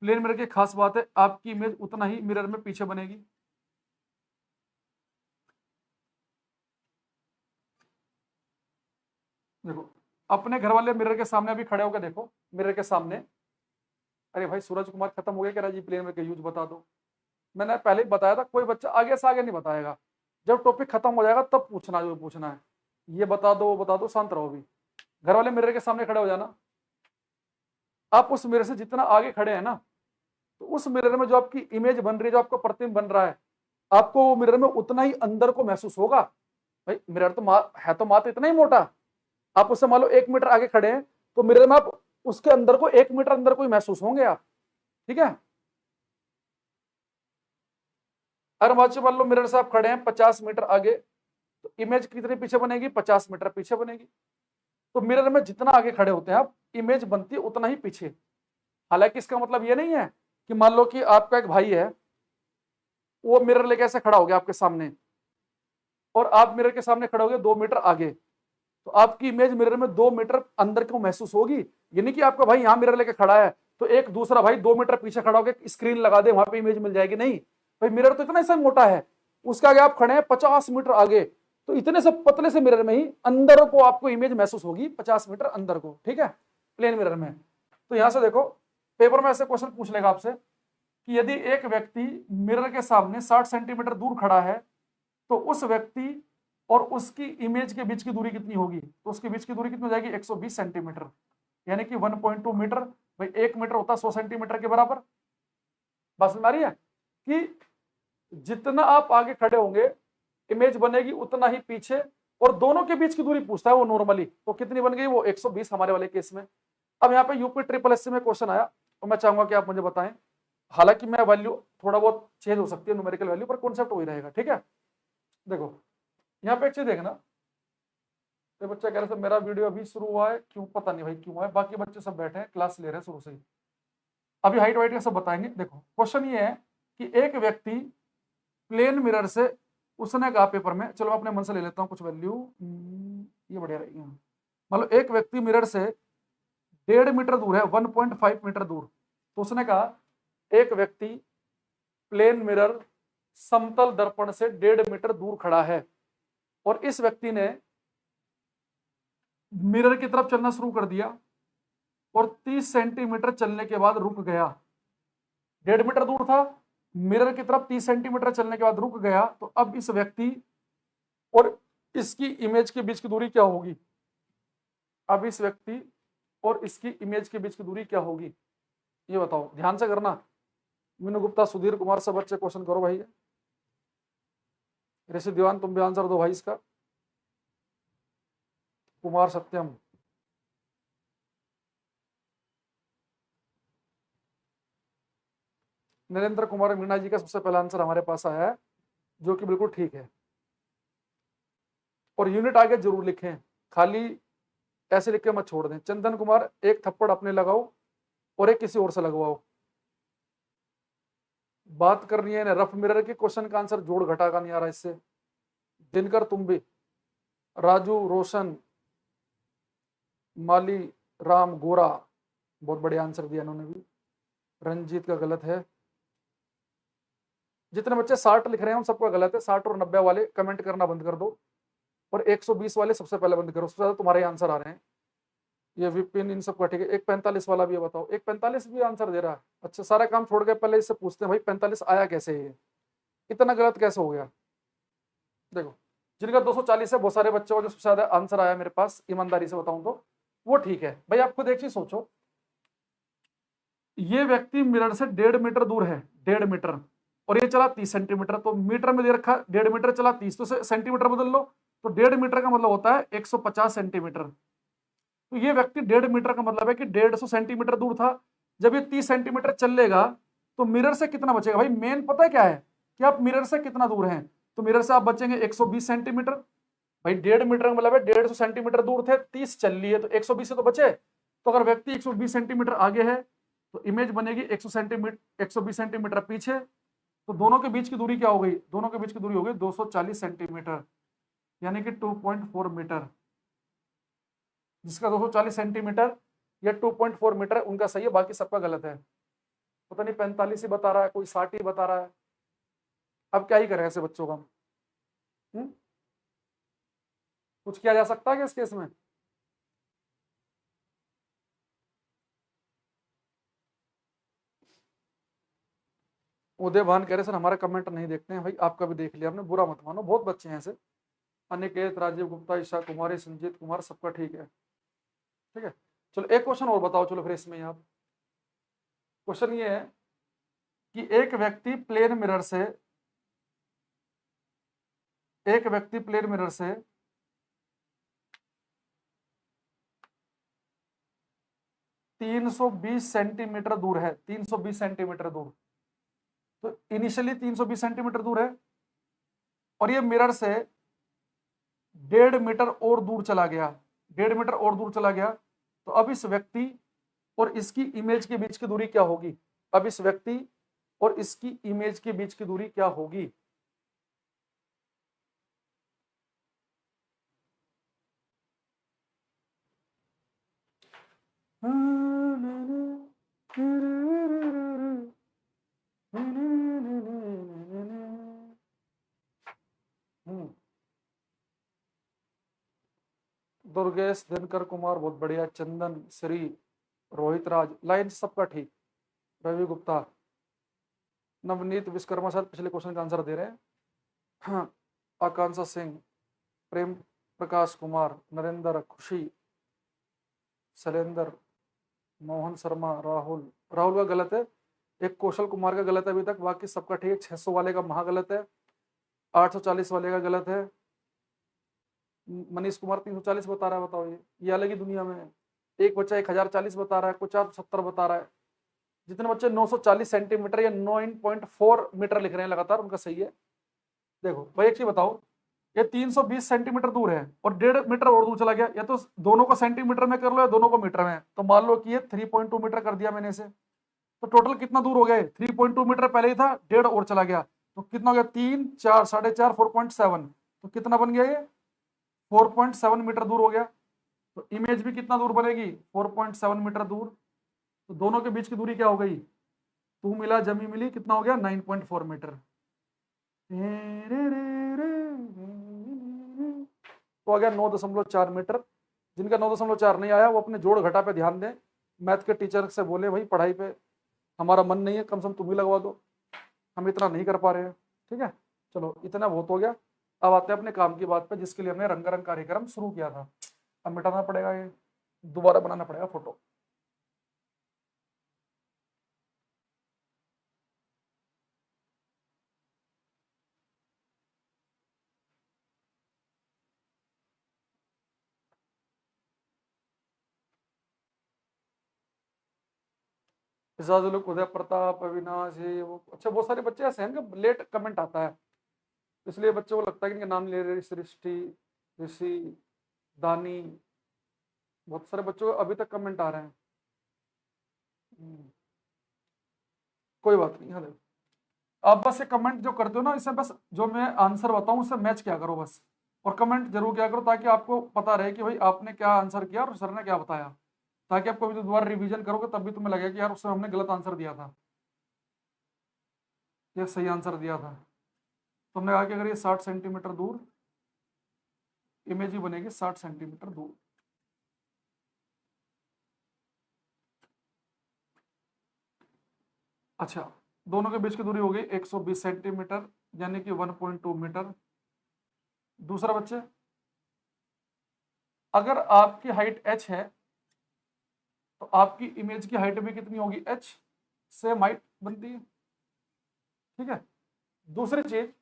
प्लेन मिरर की खास बात है आपकी इमेज उतना ही मिरर में पीछे बनेगी। देखो अपने घर वाले मिरर के सामने अभी खड़े होकर देखो, मिरर के सामने, अरे भाई सूरज कुमार खत्म हो गया, कह रहा जी प्लेन मिरर का यूज बता दो। मैंने पहले ही बताया था, कोई बच्चा आगे से आगे नहीं बताएगा, जब टॉपिक खत्म हो जाएगा तब पूछना जो पूछना है, ये बता दो वो बता दो, शांत रहो। अभी घर वाले मिरर के सामने खड़े हो जाना, आप उस मिरर से जितना आगे खड़े हैं ना, तो उस मिरर में जो आपकी इमेज बन रही है, जो आपका प्रतिबिंब बन रहा है, आपको वो मिरर में उतना ही अंदर को महसूस होगा। भाई मिरर तो है तो मात्र इतना ही मोटा, आप उससे मान लो 1 मीटर आगे खड़े हैं, तो मिरर में आप उसके अंदर को 1 मीटर अंदर को ही महसूस होंगे आप, ठीक है। अगर मान लो मिरर से आप खड़े हैं 50 मीटर आगे, तो इमेज कितने पीछे बनेगी, 50 मीटर पीछे बनेगी। तो मिरर में जितना आगे खड़े होते हैं आप, इमेज बनती है उतना ही पीछे। हालांकि इसका मतलब ये नहीं है कि मान लो कि आपका एक भाई है, वो मिरर लेके ऐसे खड़ा हो गया आपके सामने, और आप मिरर के सामने खड़े हो गए 2 मीटर आगे, तो आपकी इमेज मिरर में 2 मीटर अंदर को महसूस होगी। ये नहीं कि आपका भाई यहां मिरर लेके खड़ा है तो एक दूसरा भाई 2 मीटर पीछे खड़ा होकर स्क्रीन लगा दे, वहां पे इमेज मिल जाएगी, नहीं भाई, मिरर तो इतना ऐसा मोटा है, उसके आगे आप खड़े हैं 50 मीटर आगे, तो इतने से पतले से मिरर में ही अंदर को आपको इमेज महसूस होगी 50 मीटर अंदर को, ठीक है, प्लेन मिरर में। तो यहां से देखो पेपर में ऐसे क्वेश्चन पूछ लेगा आपसे कि यदि एक व्यक्ति मिरर के सामने 60 सेंटीमीटर दूर खड़ा है, तो उस व्यक्ति और उसकी इमेज के बीच की दूरी कितनी होगी, तो उसके बीच की दूरी कितनी हो जाएगी, 120 सेंटीमीटर, यानी कि 1.2 मीटर। भाई 1 मीटर होता है 100 सेंटीमीटर के बराबर। बात समझ आ रही है कि जितना आप आगे खड़े होंगे इमेज बनेगी उतना ही पीछे, और दोनों के बीच की दूरी पूछता है वो नॉर्मली, तो कितनी बन गई, वो 120 हमारे वाले केस में। अब यहाँ पे यूपी ट्रिपल एससी में क्वेश्चन आया, तो मैं चाहूंगा कि आप मुझे बताएं, हालांकि मैं वैल्यू थोड़ा बहुत चेंज हो सकती है न्यूमेरिकल वैल्यू, पर कॉन्सेप्ट वही रहेगा, ठीक है। देखो यहाँ पे एक चीज देखना, तो बच्चा कह रहा था मेरा वीडियो अभी शुरू हुआ है, क्यों पता नहीं भाई क्यों है, बाकी बच्चे सब बैठे हैं क्लास ले रहे हैं शुरू से ही, अभी हाइट वाइट का सब बताएंगे। देखो क्वेश्चन ये है कि एक व्यक्ति प्लेन मिरर से, उसने कहा पेपर में, चलो मैं अपने मन से ले लेता हूँ कुछ वैल्यू, ये बढ़िया रहेगी। मतलब एक व्यक्ति मिरर से 1.5 मीटर दूर है, 1.5 मीटर दूर, तो उसने कहा एक व्यक्ति प्लेन मिरर समतल दर्पण से 1.5 मीटर दूर खड़ा है, और इस व्यक्ति ने मिरर की तरफ चलना शुरू कर दिया और 30 सेंटीमीटर चलने के बाद रुक गया। 1.5 मीटर दूर था, मिरर की तरफ 30 सेंटीमीटर चलने के बाद रुक गया, तो अब इस व्यक्ति और इसकी इमेज के बीच की दूरी क्या होगी, अब इस व्यक्ति और इसकी इमेज के बीच की दूरी क्या होगी, ये बताओ, ध्यान से करना। मीनू गुप्ता, सुधीर कुमार, सब बच्चे क्वेश्चन करो भाई। ऋषि दीवान तुम भी आंसर दो भाई इसका, कुमार सत्यम, नरेंद्र कुमार मीणा जी का सबसे पहला आंसर हमारे पास आया है, जो कि बिल्कुल ठीक है। और यूनिट आगे जरूर लिखें, खाली ऐसे लिख के मत छोड़ दें। चंदन कुमार, एक थप्पड़ अपने लगाओ और एक किसी और से लगवाओ। बात करनी है रफ मिरर के क्वेश्चन का आंसर जोड़ घटा का नहीं आ रहा इससे। दिनकर तुम भी, राजू, रोशन, माली, राम, गोरा, बहुत बढ़िया आंसर दिया इन्होंने भी। रंजीत का गलत है। जितने बच्चे 60 लिख रहे हैं उन सबका गलत है। 60 और 90 वाले कमेंट करना बंद कर दो, और 120 वाले सबसे पहले बंद करो, सबसे ज्यादा तुम्हारे आंसर आ रहे हैं। ये विपिन इन सबका ठीक है। एक 45 वाला भी बताओ। एक 45 भी आंसर दे रहा है। अच्छा, सारा काम छोड़ के पहले इससे पूछते हैं भाई 45 आया कैसे, ये इतना गलत कैसे हो गया। देखो, जिनका 240 है, बहुत सारे बच्चों का जो सबसे ज्यादा आंसर आया मेरे पास, ईमानदारी से बताऊं तो वो ठीक है भाई। आप खुद एक चीज सोचो, ये व्यक्ति मिरर से 1.5 मीटर दूर है, 1.5 मीटर, और ये चला 30 सेंटीमीटर, तो मीटर में दे रखा 1.5 मीटर चला 30, तो सेंटीमीटर बदल लो, तो 1.5 मीटर का मतलब होता है 150 सेंटीमीटर। तो ये व्यक्ति 1.5 मीटर का मतलब है कि 150 सेंटीमीटर दूर था। जब ये 30 सेंटीमीटर चलेगा तो मिरर से कितना बचेगा भाई। मेन पता है क्या है कि आप मिरर से कितना दूर हैं, तो मिरर से आप बचेंगे 120 सेंटीमीटर। भाई 1.5 मीटर का मतलब है 150 सेंटीमीटर दूर थे, 30 चल ली है, तो 120 से तो बचे। तो अगर व्यक्ति 120 सेंटीमीटर आगे है तो इमेज बनेगी 120 सेंटीमीटर पीछे। तो दोनों के बीच की दूरी क्या हो गई, दोनों के बीच की दूरी हो गई 240 सेंटीमीटर, यानी कि 2.4 मीटर। जिसका 240 सेंटीमीटर या 2.4 मीटर उनका सही है, बाकी सबका गलत है। पता नहीं 45 ही बता रहा है, कोई 60 ही बता रहा है। अब क्या ही करें ऐसे बच्चों का। कुछ किया जा सकता है क्या इस केस में। उदय भान कह रहे सर हमारा कमेंट नहीं देखते हैं। भाई आपका भी देख लिया हमने, बुरा मत मानो, बहुत बच्चे हैं ऐसे। अनिकेत, राजीव गुप्ता, ईशा कुमारी, संजीत कुमार, सबका ठीक है। ठीक है, चलो एक क्वेश्चन और बताओ। चलो फिर इसमें आप क्वेश्चन ये है कि एक व्यक्ति प्लेन मिरर से 320 सेंटीमीटर दूर है, 320 सेंटीमीटर दूर। तो इनिशियली 320 सेंटीमीटर दूर है, और ये मिरर से 1.5 मीटर और दूर चला गया, 1.5 मीटर और दूर चला गया। तो अब इस व्यक्ति और इसकी इमेज के बीच की दूरी क्या होगी। अब इस व्यक्ति और इसकी इमेज के बीच की दूरी क्या होगी। दुर्गेश, दिनकर कुमार बहुत बढ़िया, चंदन, श्री, रोहित राज, लाइन सबका ठीक, रवि गुप्ता, नवनीत विश्वकर्मा शायद पिछले क्वेश्चन का आंसर दे रहे हैं। हाँ, आकांक्षा सिंह, प्रेम प्रकाश कुमार, नरेंद्र, खुशी, शैलेंद्र, मोहन शर्मा, राहुल का गलत है। एक कौशल कुमार का गलत है अभी तक, बाकी सबका ठीक है। 600 वाले का महा गलत है, 840 वाले का गलत है। मनीष कुमार 340 बता रहा है, बताओ ये अलग ही दुनिया में है। एक बच्चा 1040 बता रहा है, कुछ 470 बता रहा है। जितने बच्चे 940 सेंटीमीटर या 9.4 मीटर लिख रहे हैं लगातार, उनका सही है। देखो भाई एक चीज बताओ, ये 320 सेंटीमीटर दूर है और 1.5 मीटर और दूर चला गया, या तो दोनों को सेंटीमीटर में कर लो या दोनों को मीटर में। तो मान लो कि ये 3.2 मीटर कर दिया मैंने इसे, तो टोटल कितना दूर हो गए। 3.2 मीटर पहले ही था, 1.5 और चला गया, तो कितना हो गया 3, 4, 4.5, 4.7। तो कितना बन गया ये 4.7 मीटर दूर हो गया। तो इमेज भी कितना दूर बनेगी 4.7 मीटर दूर। तो दोनों के बीच की दूरी क्या हो गई, तू मिला जमी मिली, कितना हो गया 9.4 मीटर। तो आ गया 9.4 मीटर। जिनका 9.4 नहीं आया वो अपने जोड़ घटा पे ध्यान दें। मैथ के टीचर से बोले भाई पढ़ाई पे हमारा मन नहीं है, कम से कम तुम ही लगवा दो, हम इतना नहीं कर पा रहे हैं। ठीक है, चलो इतना बहुत हो गया। अब आते हैं अपने काम की बात पे, जिसके लिए हमने रंगारंग कार्यक्रम शुरू किया था। अब मिटाना पड़ेगा, ये दोबारा बनाना पड़ेगा फोटो। इजाजुल, उदय प्रताप, अविनाश, ये वो, अच्छा बहुत सारे बच्चे ऐसे हैं कि लेट कमेंट आता है, इसलिए बच्चों को लगता है कि इनके नाम ले रहे, सृष्टि, ऋषि, दानी, बहुत सारे बच्चों को अभी तक कमेंट आ रहे हैं। कोई बात नहीं। हाँ, आप बस ये कमेंट जो करते हो ना, इससे बस जो मैं आंसर बताऊं उससे मैच क्या करो बस, और कमेंट जरूर क्या करो ताकि आपको पता रहे कि भाई आपने क्या आंसर किया और सर ने क्या बताया। ताकि आप कभी दोबारा रिवीजन करोगे तब भी तुम्हें लगेगा कि यार उसमें हमने गलत आंसर दिया था या सही आंसर दिया था। तो हमने कहा कि अगर ये 60 सेंटीमीटर दूर, इमेज ही बनेगी 60 सेंटीमीटर दूर। अच्छा, दोनों के बीच की दूरी हो गई 120 सेंटीमीटर यानी कि 1.2 मीटर। दूसरा बच्चे, अगर आपकी हाइट h है तो आपकी इमेज की हाइट भी कितनी होगी, h, सेम हाइट बनती है। ठीक है। दूसरी चीज,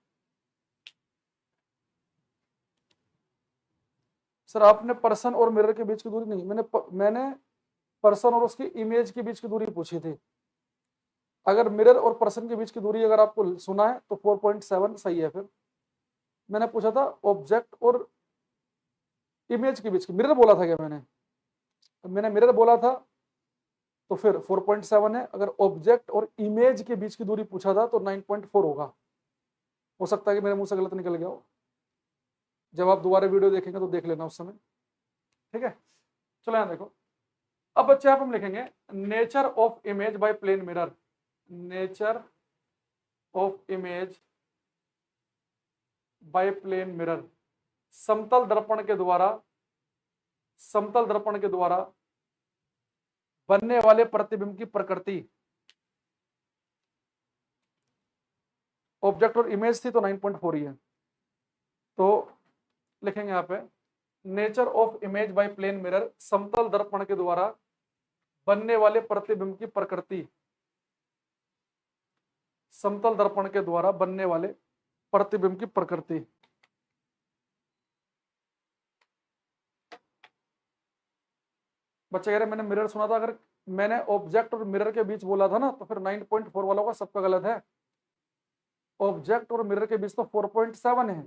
सर आपने पर्सन और मिरर के बीच की दूरी नहीं, मैंने पर्सन और उसकी इमेज के बीच की दूरी पूछी थी। अगर मिरर और पर्सन के बीच की दूरी अगर आपको सुना है तो 4.7 सही है। फिर मैंने पूछा था ऑब्जेक्ट और इमेज के बीच की, मिरर बोला था क्या मैंने मिरर बोला था तो फिर 4.7 है। अगर ऑब्जेक्ट और इमेज के बीच की दूरी पूछा था तो 9.4 होगा। हो सकता है कि मेरे मुंह से गलत निकल गया हो, जब आप दोबारा वीडियो देखेंगे तो देख लेना उस समय। ठीक है, चलो यहां देखो। अब बच्चे आप हम लिखेंगे nature of image by plane mirror. Nature of image by plane mirror, समतल दर्पण के द्वारा बनने वाले प्रतिबिंब की प्रकृति। ऑब्जेक्ट और इमेज थी तो 9.4 ही है, तो लिखेंगे यहाँ पे nature of image by plane mirror, समतल दर्पण के द्वारा बनने वाले प्रतिबिंब की प्रकृति। समतल दर्पण के द्वारा बनने वाले प्रतिबिंब की प्रकृति। बच्चे कह रहे मैंने मिरर सुना था, अगर मैंने ऑब्जेक्ट और मिरर के बीच बोला था ना तो फिर 9.4 वालों का सबका गलत है। ऑब्जेक्ट और मिरर के बीच तो 4.7 है।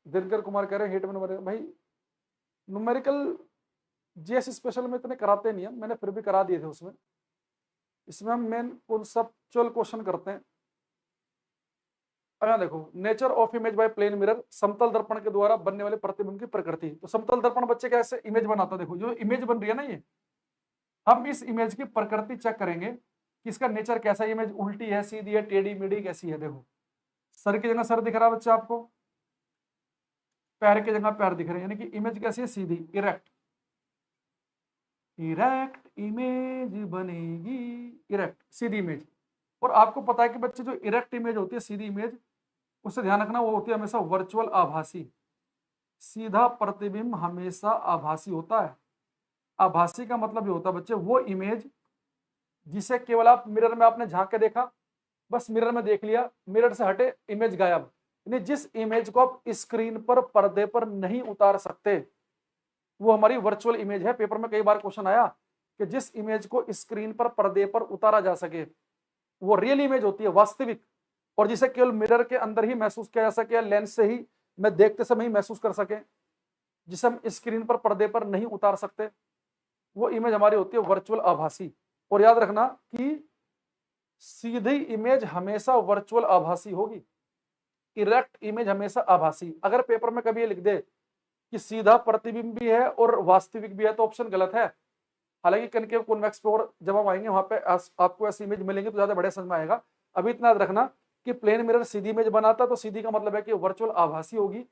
दिनकर कुमार कह रहे हैं हेट में भाई न्यूमेरिकल जीएस स्पेशल में इतने कराते नहीं है, मैंने फिर भी करा दिए थे उसमें। इसमें हम मेन कॉन्सेप्चुअल क्वेश्चन करते हैं। अगर देखो nature of image by plane mirror, समतल दर्पण के द्वारा बनने वाले प्रतिबिंब की प्रकृति। तो समतल दर्पण बच्चे कैसे इमेज बनाता है, देखो जो इमेज बन रही है ना, ये हम इस इमेज की प्रकृति चेक करेंगे कि इसका नेचर कैसा है। इमेज उल्टी है, सीधी है, टेढ़ी मेढ़ी कैसी है। देखो सर की जगह सर दिख रहा है बच्चा आपको, पैर की जगह पैर दिख रहे हैं, यानी कि इमेज कैसी है, सीधी, इरेक्ट। इरेक्ट इमेज बनेगी, इरेक्ट सीधी इमेज। और आपको पता है कि बच्चे जो इरेक्ट इमेज होती है, सीधी इमेज, उससे ध्यान रखना वो होती है हमेशा वर्चुअल आभासी। सीधा प्रतिबिंब हमेशा आभासी होता है। आभासी का मतलब ये होता है बच्चे वो इमेज जिसे केवल आप मिरर में आपने झांक के देखा, बस मिरर में देख लिया, मिरर से हटे इमेज गायब। यानी जिस इमेज को आप स्क्रीन पर पर्दे पर नहीं उतार सकते वो हमारी वर्चुअल इमेज है। पेपर में कई बार क्वेश्चन आया कि जिस इमेज को स्क्रीन पर पर्दे पर उतारा जा सके वो रियल इमेज होती है, वास्तविक, और जिसे केवल मिरर के अंदर ही महसूस किया जा सके, लेंस से ही मैं देखते समय ही महसूस कर सके, जिसे हम स्क्रीन पर पर्दे पर नहीं उतार सकते, वो इमेज हमारी होती है वर्चुअल आभासी। और याद रखना कि सीधी इमेज हमेशा वर्चुअल आभासी होगी, इरेक्ट इमेज हमेशा आभासी। अगर पेपर में कभी ये लिख दे कि सीधा प्रतिबिंब भी है और वास्तविक भी है तो ऑप्शन गलत है। हालांकि कनकेव कॉन्वेक्स पे और जब हम आएंगे वहां पे आपको ऐसी इमेज मिलेंगे तो ज्यादा बढ़िया समझ में आएगा। अभी इतना याद रखना कि प्लेन मिरर सीधी इमेज बनाता, तो सीधी का मतलब है कि वर्चुअल आभासी होगी।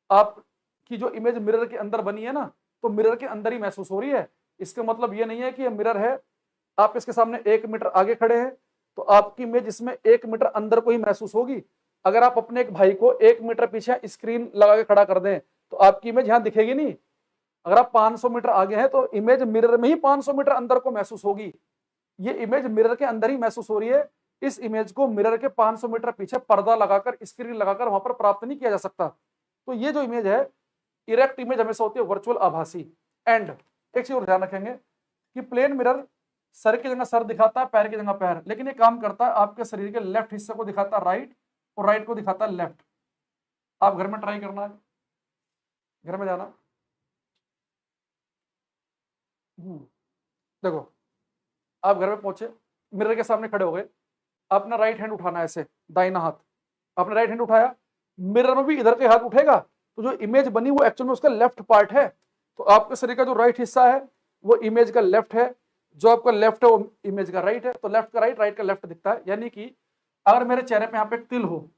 आपकी जो इमेज मिरर के अंदर बनी है ना, तो मिरर के अंदर ही महसूस हो रही है। इसका मतलब ये नहीं है कि ये मिरर है, आप इसके सामने 1 मीटर आगे खड़े हैं तो आपकी इमेज इसमें 1 मीटर अंदर को ही महसूस होगी। अगर आप अपने एक भाई को 1 मीटर पीछे स्क्रीन लगा के खड़ा कर दें तो आपकी इमेज यहां दिखेगी नहीं। अगर आप 500 मीटर आगे हैं तो इमेज मिरर में ही 500 मीटर अंदर को महसूस होगी। ये इमेज मिरर के अंदर ही महसूस हो रही है। इस इमेज को मिरर के 500 मीटर पीछे पर्दा लगाकर, स्क्रीन लगाकर वहां पर प्राप्त नहीं किया जा सकता। तो ये जो इमेज है इरेक्ट इमेज हमेशा होती है वर्चुअल आभासी। एंड एक चीज और ध्यान रखेंगे कि प्लेन मिरर सर की जगह सर दिखाता है, पैर की जगह पैर, लेकिन ये काम करता है आपके शरीर के लेफ्ट हिस्से को दिखाता है राइट और राइट को दिखाता है लेफ्ट। आप घर में ट्राई करना, घर में जाना, देखो आप घर में पहुंचे, मिरर के सामने खड़े हो गए, अपना राइट हैंड उठाना है ऐसे, दाहिना हाथ, आपने राइट हैंड उठाया, मिरर में भी इधर के हाथ उठेगा तो जो इमेज बनी वो एक्चुअल में उसका लेफ्ट पार्ट है। तो आपके शरीर का जो राइट हिस्सा है वो इमेज का लेफ्ट है, जो आपका लेफ्ट है वो इमेज का राइट है। तो लेफ्ट का राइट, राइट का लेफ्ट दिखता है। यानी कि अगर मेरे चेहरे पे यहाँ पे एक तिल हो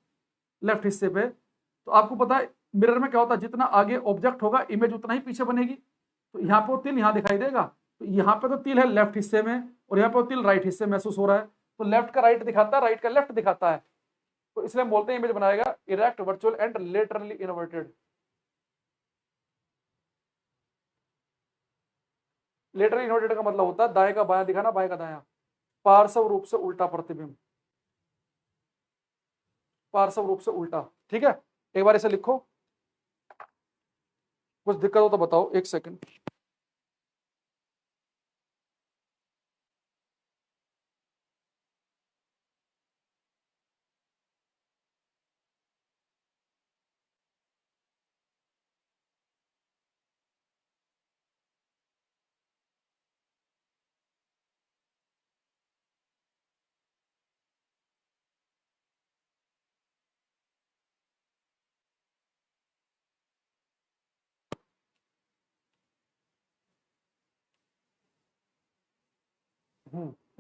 लेफ्ट हिस्से पे, तो आपको पता है मिरर में क्या होता है, जितना आगे ऑब्जेक्ट होगा इमेज उतना ही पीछे बनेगी। तो यहाँ पे वो तिल यहाँ दिखाई देगा, तो यहाँ पे तो तिल है लेफ्ट हिस्से में और यहाँ पे वो तिल राइट हिस्से में महसूस हो रहा है। तो लेफ्ट का राइट दिखाता है, राइट का लेफ्ट दिखाता है। तो इसलिए हम बोलते हैं इमेज बनाएगा erect, virtual and laterally inverted. Laterally inverted का मतलब होता है दाएं का बायां दिखाना, बाएं का दायां, पार्श्व रूप से उल्टा प्रतिबिंब, पार्श्व रूप से उल्टा। ठीक है, एक बार इसे लिखो, कुछ दिक्कत हो तो बताओ, एक सेकंड।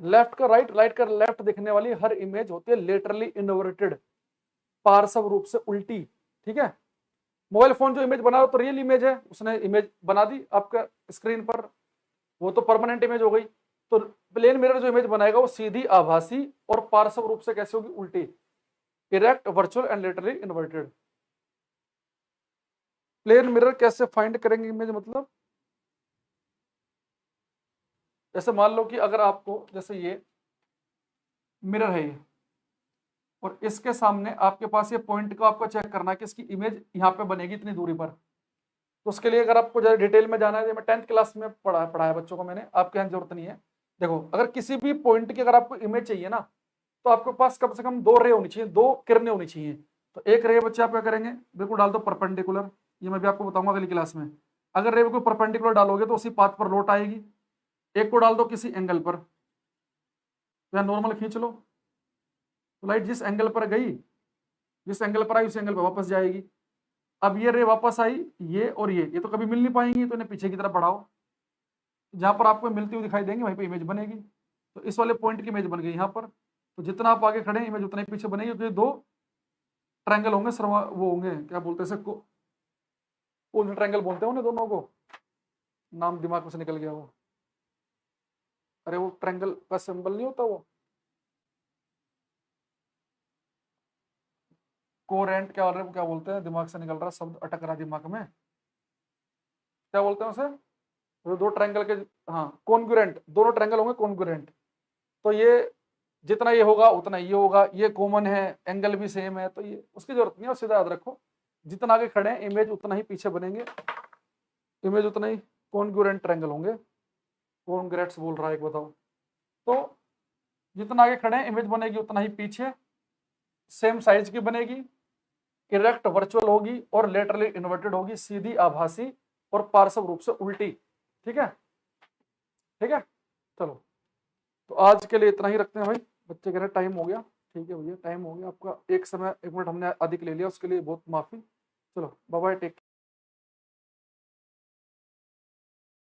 लेफ्ट का राइट, राइट का लेफ्ट दिखने वाली हर इमेज होती है लेटरली इन्वर्टेड, पार्श्व रूप से उल्टी। ठीक है, मोबाइल फोन जो इमेज बना रहा तो रियल इमेज है, उसने इमेज बना दी आपका स्क्रीन पर, वो तो परमानेंट इमेज हो गई। तो प्लेन मिरर जो इमेज बनाएगा वो सीधी, आभासी और पार्श्व रूप से कैसे होगी, उल्टी। Erect, virtual and laterally inverted. Plane mirror कैसे फाइंड करेंगे इमेज, मतलब जैसे मान लो कि अगर आपको, जैसे ये मिरर है ये, और इसके सामने आपके पास ये पॉइंट को आपको चेक करना है कि इसकी इमेज यहाँ पे बनेगी इतनी दूरी पर। तो उसके लिए अगर आपको ज़्यादा डिटेल में जाना है, मैं 10th क्लास में पढ़ाया बच्चों को मैंने, आपके यहाँ जरूरत नहीं है। देखो, अगर किसी भी पॉइंट की अगर आपको इमेज चाहिए ना, तो आपके पास कम से कम दो रे होनी चाहिए, दो किरणें होनी चाहिए। तो एक रे बच्चे आप क्या करेंगे, बिल्कुल डाल दो परपेंडिकुलर, ये मैं भी आपको बताऊंगा अगली क्लास में। अगर रे बिल्कुल परपेंडिकुलर डालोगे तो उसी पाथ पर लौट आएगी। एक को डाल दो किसी एंगल पर, या नॉर्मल खींच लो, तो लाइट जिस एंगल पर गई, जिस एंगल पर आई उस एंगल पर वापस जाएगी। अब ये रे वापस आई, ये और ये तो कभी मिल नहीं पाएंगी, तो इन्हें पीछे की तरफ बढ़ाओ, जहां पर आपको मिलती हुई दिखाई देंगे वहीं पे इमेज बनेगी। तो इस वाले पॉइंट की इमेज बन गई यहाँ पर। तो जितना आप आगे खड़े हैं इमेज उतना ही पीछे बनेगी। तो ये दो ट्रायंगल होंगे, वो होंगे, क्या बोलते हैं, कौन सा ट्रायंगल बोलते हैं उन्हें दोनों को, नाम दिमाग में से निकल गया वो। अरे वो ट्रायंगल का सिंबल नहीं होता वो, कोरेंट क्या बोल रहे, क्या बोलते हैं, दिमाग से निकल रहा, शब्द अटक रहा दिमाग में, क्या बोलते हैं उसे, वो दो ट्रायंगल के, हाँ कॉन्ग्रुएंट, दोनों ट्रायंगल होंगे कॉन्ग्रुएंट। तो ये जितना ये होगा उतना ये होगा, ये कॉमन है, एंगल भी सेम है, तो ये उसकी जरूरत नहीं है, और सीधा याद रखो जितना आगे खड़े हैं इमेज उतना ही पीछे बनेंगे, इमेज उतना ही कॉन्ग्रुएंट ट्रायंगल होंगे। कॉन्ग्रेट्स बोल रहा है एक, बताओ। तो जितना आगे खड़े हैं इमेज बनेगी उतना ही पीछे, सेम साइज की बनेगी, इरेक्ट वर्चुअल होगी और लेटरली इन्वर्टेड होगी, सीधी, आभासी और पार्श्व रूप से उल्टी। ठीक है, ठीक है, चलो तो आज के लिए इतना ही रखते हैं भाई, बच्चे कह रहे टाइम हो गया। ठीक है भैया, टाइम हो गया आपका, एक मिनट हमने अधिक ले लिया, उसके लिए बहुत माफी। चलो बाय बाय, टेक